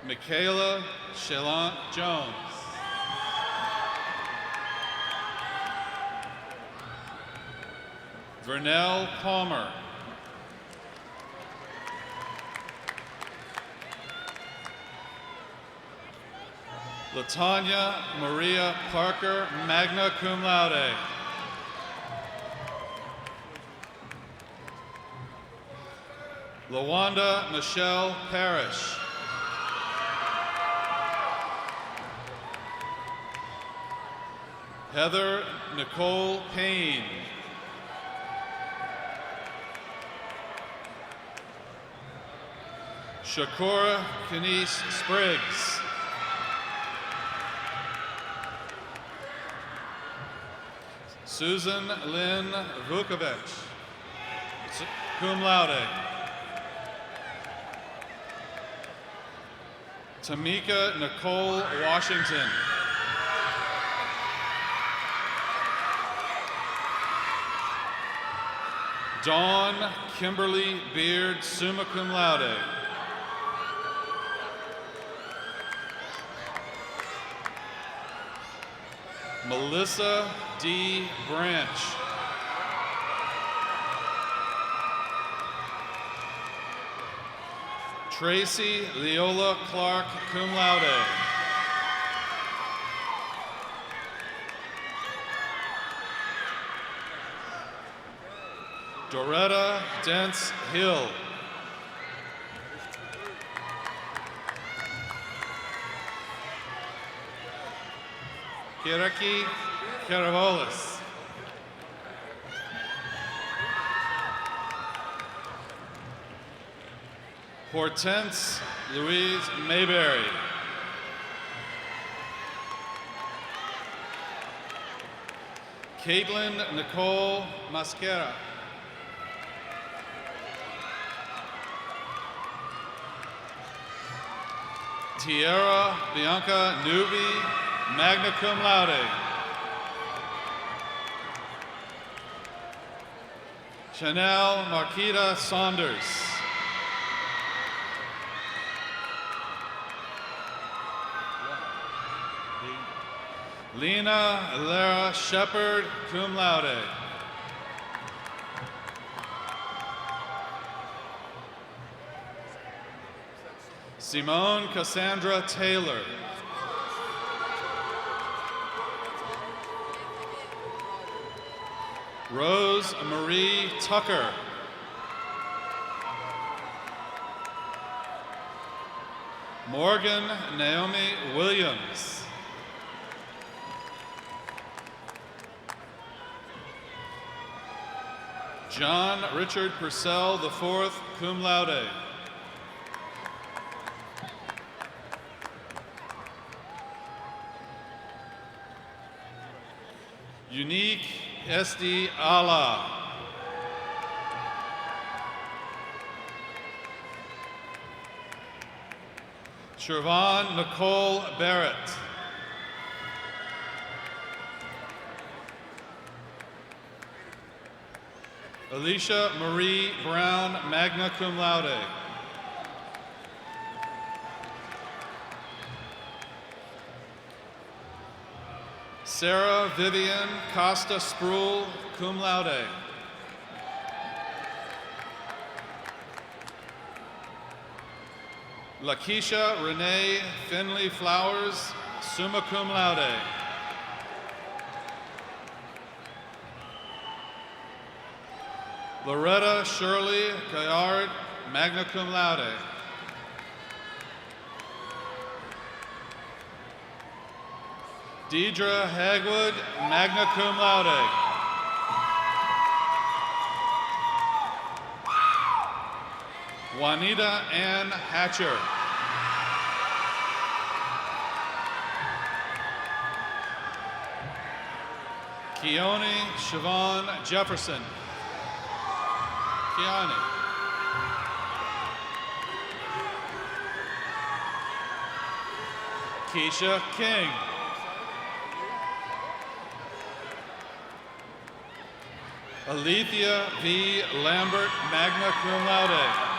I: Michaela Shallant Jones. Vernell Palmer. Latanya Maria Parker, magna cum laude. Lawanda Michelle Parrish. Heather Nicole Payne. Shakura Kenise Spriggs. Susan Lynn Vukovic, cum laude. Tamika Nicole Washington. Dawn Kimberly Beard, summa cum laude. Melissa D. Branch. Tracy Leola Clark, cum laude. Doretta Dents Hill. Kiraki Karavolis. Hortense Louise Mayberry. Caitlin Nicole Mascara. Tierra Bianca Newby, magna cum laude. Chanel Marquita Saunders. Lena Lara Shepard, cum laude. Simone Cassandra Taylor. Rose Marie Tucker. Morgan Naomi Williams. John Richard Purcell IV, cum laude. Unique SD Allah. Shervon Nicole Barrett. Alicia Marie Brown, magna cum laude. Sarah Vivian Costa Sproul, cum laude. Lakeisha Renee Finley Flowers, summa cum laude. Loretta Shirley Gaillard, magna cum laude. Deidre Hagwood, magna cum laude. Juanita Ann Hatcher. Keone Siobhan Jefferson. Keone. Keisha King. Alethea V. Lambert, magna cum laude.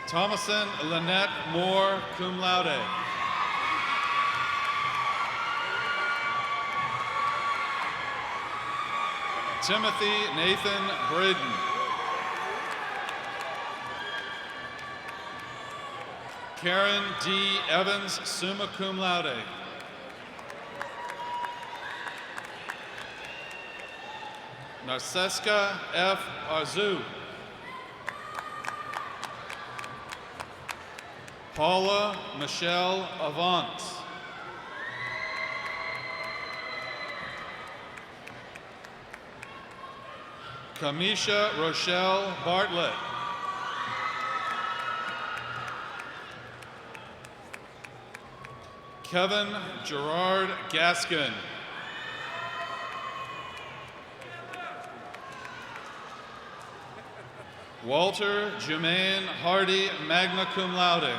I: Thomason Lynette Moore, cum laude. Timothy Nathan Braden. Karen D. Evans, summa cum laude. Narceska F. Arzu. Paula Michelle Avant. Kamisha Rochelle Bartlett. Kevin Gerard Gaskin. Walter Jermaine Hardy, magna cum laude.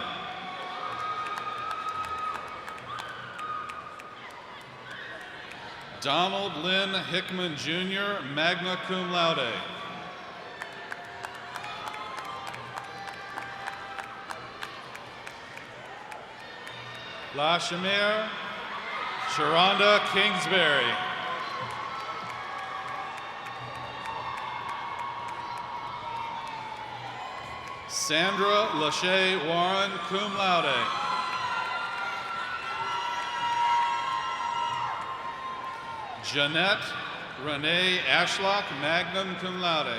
I: Donald Lynn Hickman Jr., magna cum laude. La Shamir Sharonda Kingsbury. Sandra Lachey Warren, cum laude. Jeanette Renee Ashlock, magna cum laude.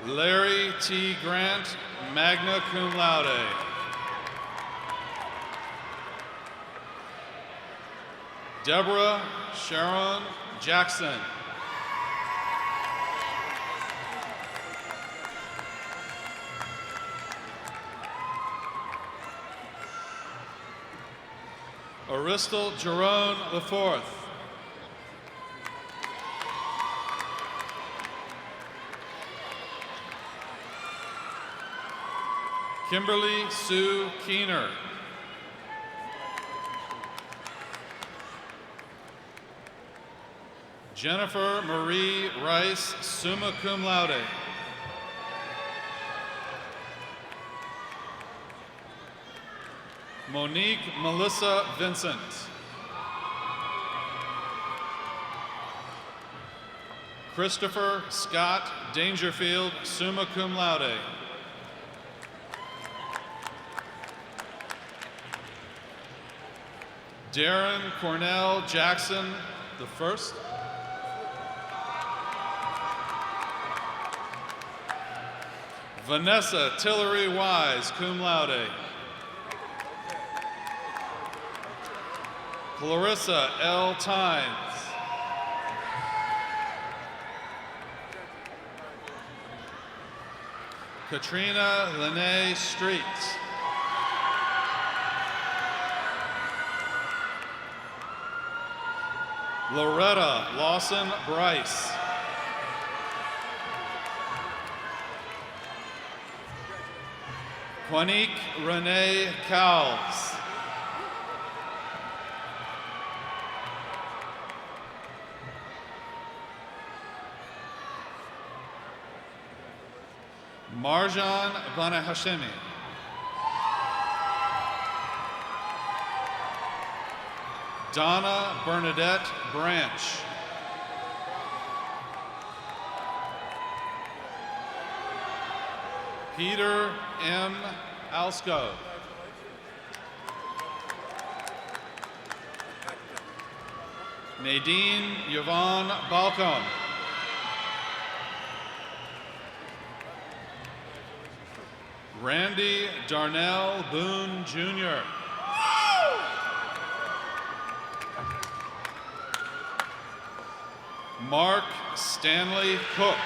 I: Larry T. Grant, magna cum laude. Deborah Sharon Jackson. Aristal Jerome IV. Kimberly Sue Keener. Jennifer Marie Rice, summa cum laude. Monique Melissa Vincent. Christopher Scott Dangerfield, summa cum laude. Darren Cornell Jackson the first. Vanessa Tillery Wise, cum laude. Clarissa L. Tynes. Katrina Lene Street. Loretta Lawson Bryce. Quanique Renee Cowles. Marjan Bana Hashemi. Donna Bernadette Branch. Peter M. Alsco. Nadine Yvonne Balcom. Randy Darnell Boone Jr. Mark Stanley Cook.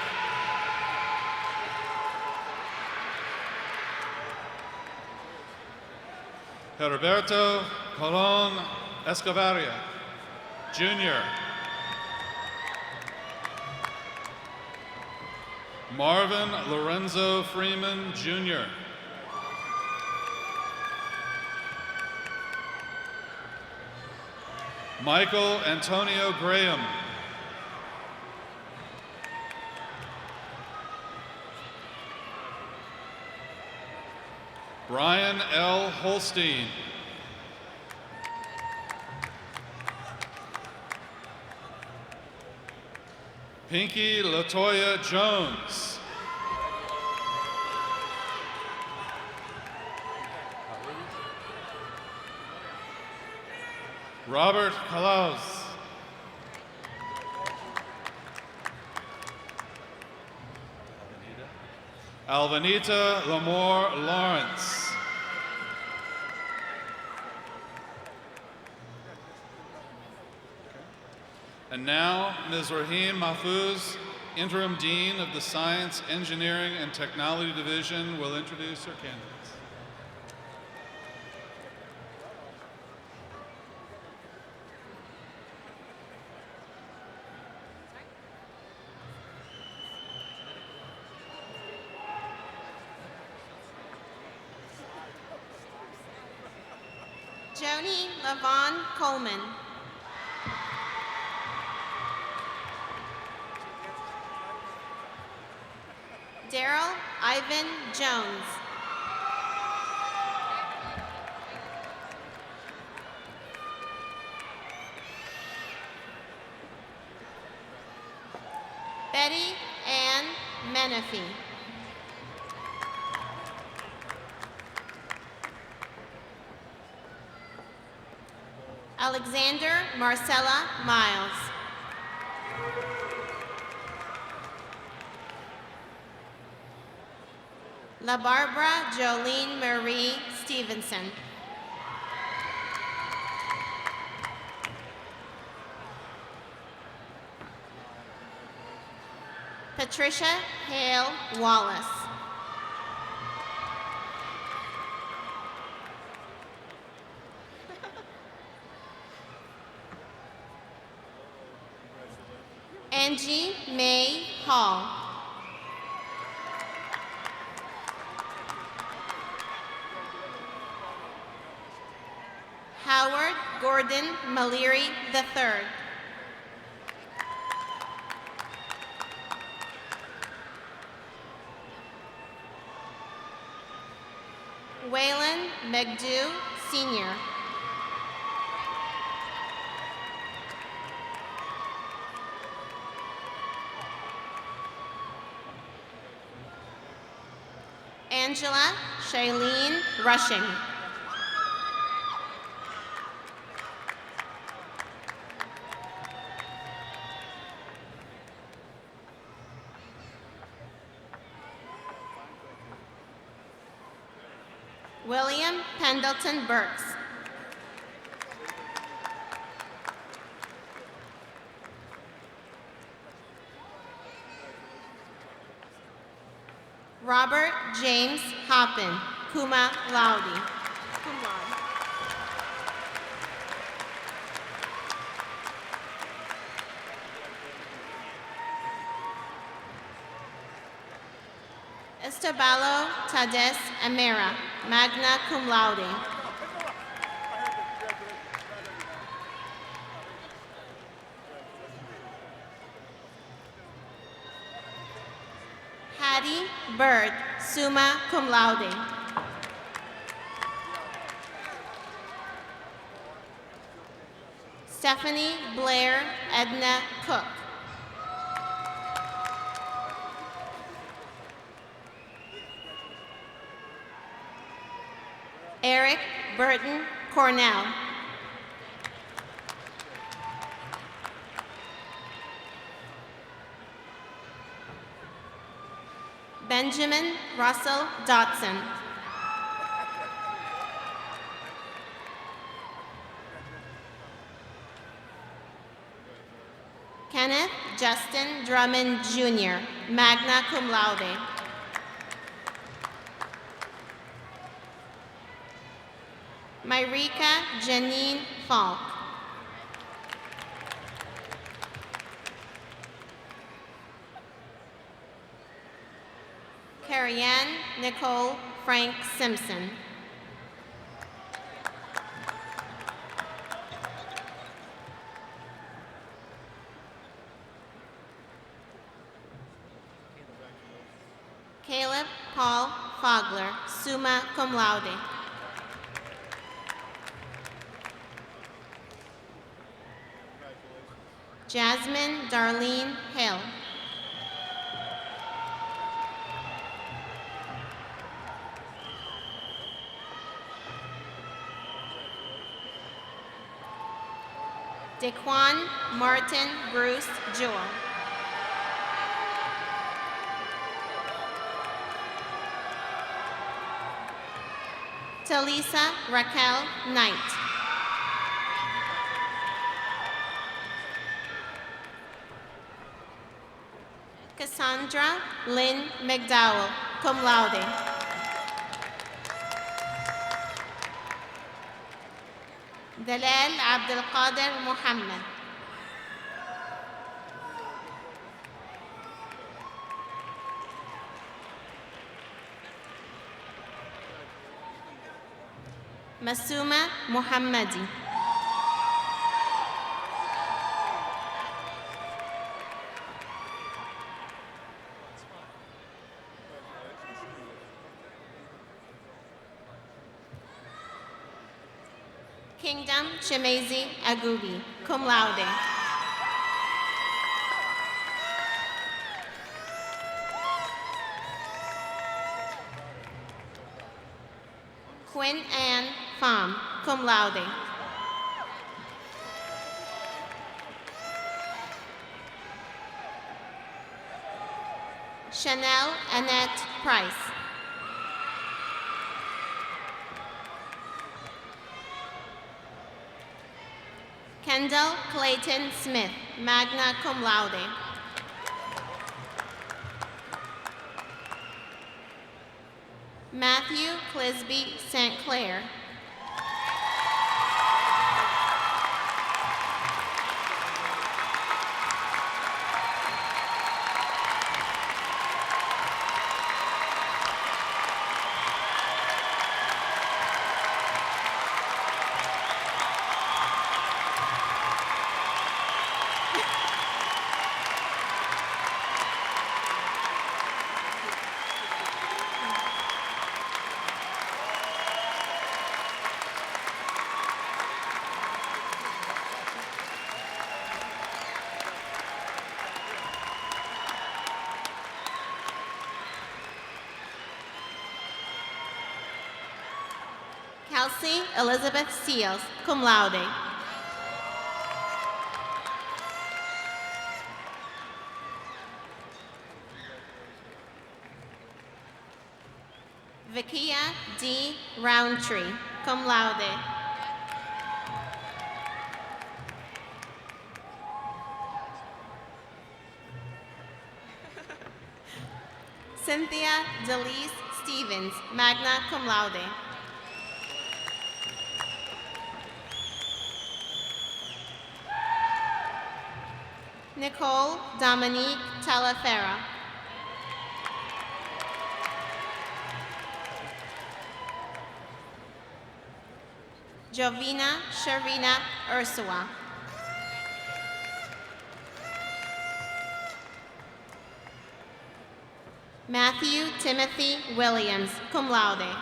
I: Heriberto Colon Escovaria, Jr. Marvin Lorenzo Freeman, Jr. Michael Antonio Graham. Brian L. Holstein. Pinky Latoya Jones. Robert Calaus. Alvanita Lamore Lawrence. And now, Ms. Rahim Mahfouz, Interim Dean of the Science, Engineering, and Technology Division, will introduce her candidates.
K: Joni Lavon Coleman. Daryl Ivan Jones. Betty Ann Menifee. Alexander Marcella Miles. La Barbara Jolene Marie Stevenson. Patricia Hale Wallace. Angie Mae Hall. Howard Gordon Maliri III. Waylon McDew Sr. Angela Shailene Rushing. William Pendleton Burks. Robert James Hoppin, cum laude. Cum laude. Estabalo Tades Amera, magna cum laude. Hattie Bird, summa cum laude. Stephanie Blair Edna Cook. Eric Burton Cornell. Benjamin Russell Dotson. Kenneth Justin Drummond Jr., magna cum laude. Myrika Janine Falk. Carrie-Ann Nicole Frank Simpson. Caleb Paul Fogler, summa cum laude. Jasmine Darlene Hill. Daquan Martin Bruce Jewell. Talisa Raquel Knight. Cassandra Lynn McDowell, cum laude. Dalal Abdelkader Mohammed. Masuma Mohammadi. Kingdom Chimezi Agubi, cum laude. Quinn Ann Pham, cum laude. Chanel Annette Price. Kendall Clayton Smith, magna cum laude. Matthew Clisby St. Clair. Kelsey Elizabeth Seals, cum laude. Vikia D. Roundtree, cum laude. Cynthia Delise Stevens, magna cum laude. Nicole Dominique Talaferra. Jovina Sharina Ursua. Matthew Timothy Williams, cum laude.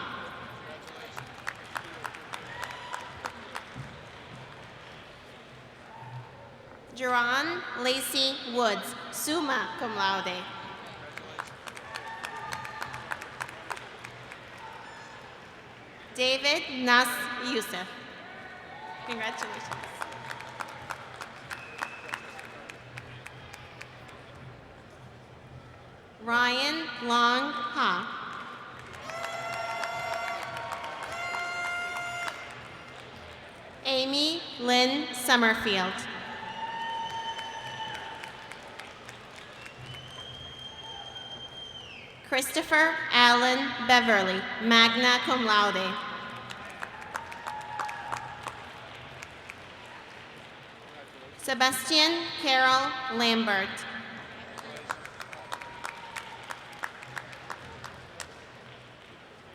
K: Jeron Lacey Woods, summa cum laude. David Nas Youssef. Congratulations. Ryan Long Ha. Amy Lynn Summerfield. Christopher Allen Beverly, magna cum laude. Sebastian Carol Lambert.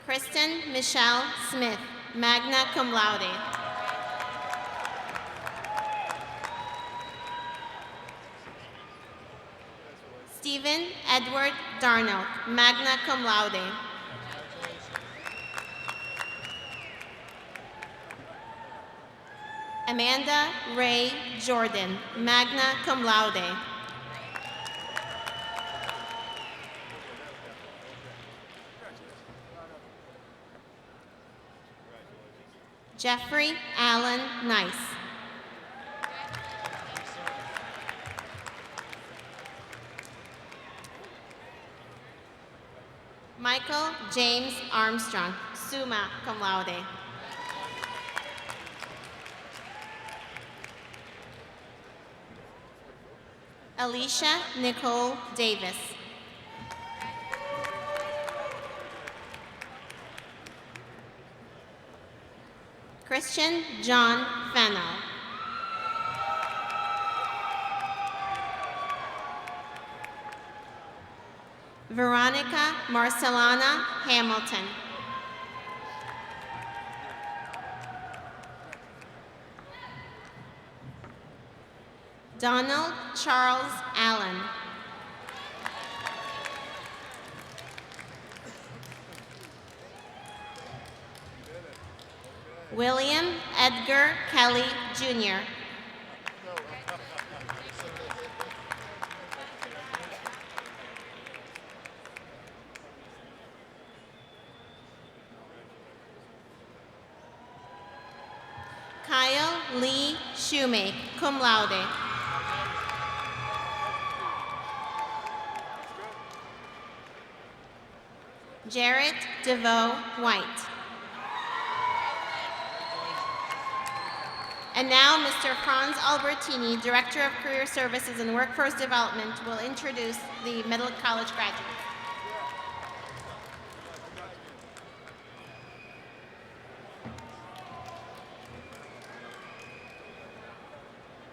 K: Kristen Michelle Smith, magna cum laude. Stephen Edward Darnell, magna cum laude. Amanda Ray Jordan, magna cum laude. Jeffrey Allen Nice. Michael James Armstrong, summa cum laude. Alicia Nicole Davis. Christian John Fennell. Veronica Marcelana Hamilton. Donald Charles Allen. William Edgar Kelly, Jr. Shoemake, cum laude. Jarrett DeVoe White. And now, Mr. Franz Albertini, Director of Career Services and Workforce Development, will introduce the middle college graduates.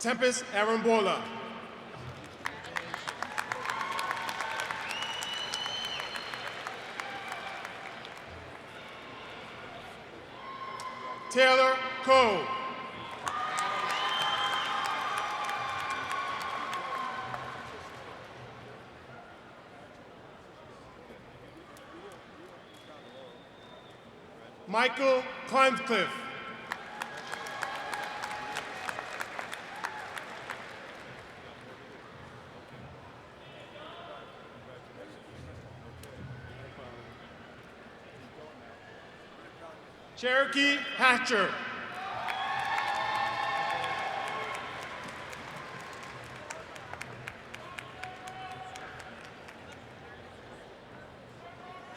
L: Tempest Arambola. Taylor Cole. Michael Clincliffe. Cherokee Hatcher.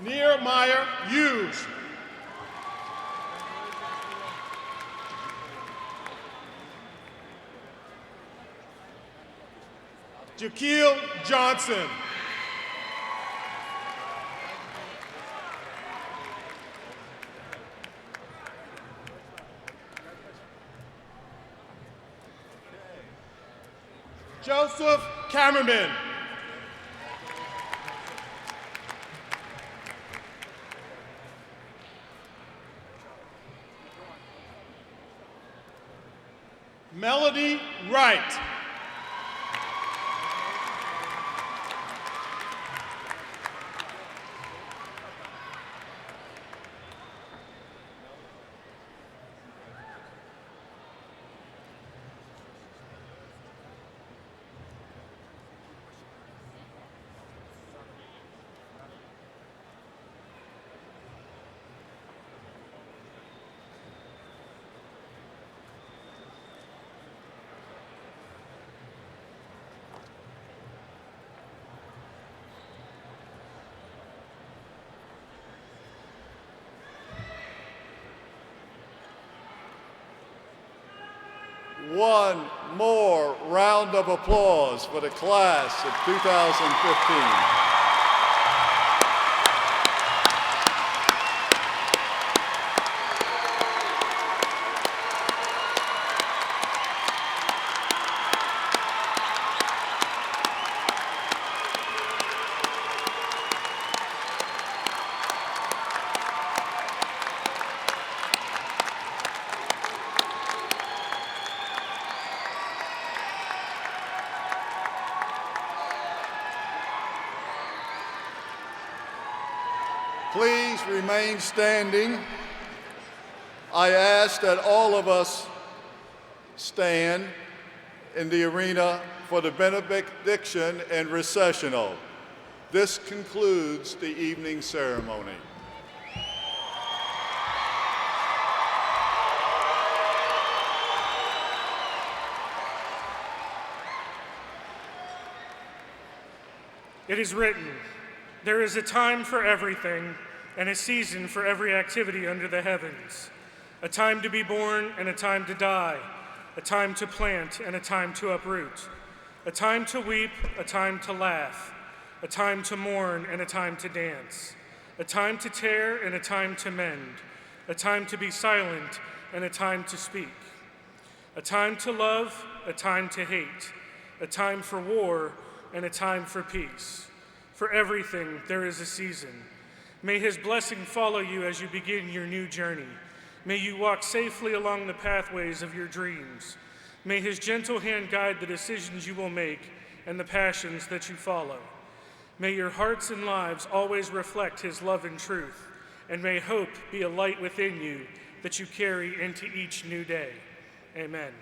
L: Nehemiah Hughes. Jaquil Johnson. Joseph Cameraman. Melody Wright.
B: One more round of applause for the class of 2015. Please remain standing. I ask that all of us stand in the arena for the benediction and recessional. This concludes the evening ceremony.
A: It is written, "There is a time for everything, and a season for every activity under the heavens, a time to be born and a time to die, a time to plant and a time to uproot, a time to weep, a time to laugh, a time to mourn and a time to dance, a time to tear and a time to mend, a time to be silent and a time to speak, a time to love, a time to hate, a time for war and a time for peace. For everything there is a season. May his blessing follow you as you begin your new journey. May you walk safely along the pathways of your dreams. May his gentle hand guide the decisions you will make and the passions that you follow. May your hearts and lives always reflect his love and truth, and may hope be a light within you that you carry into each new day. Amen.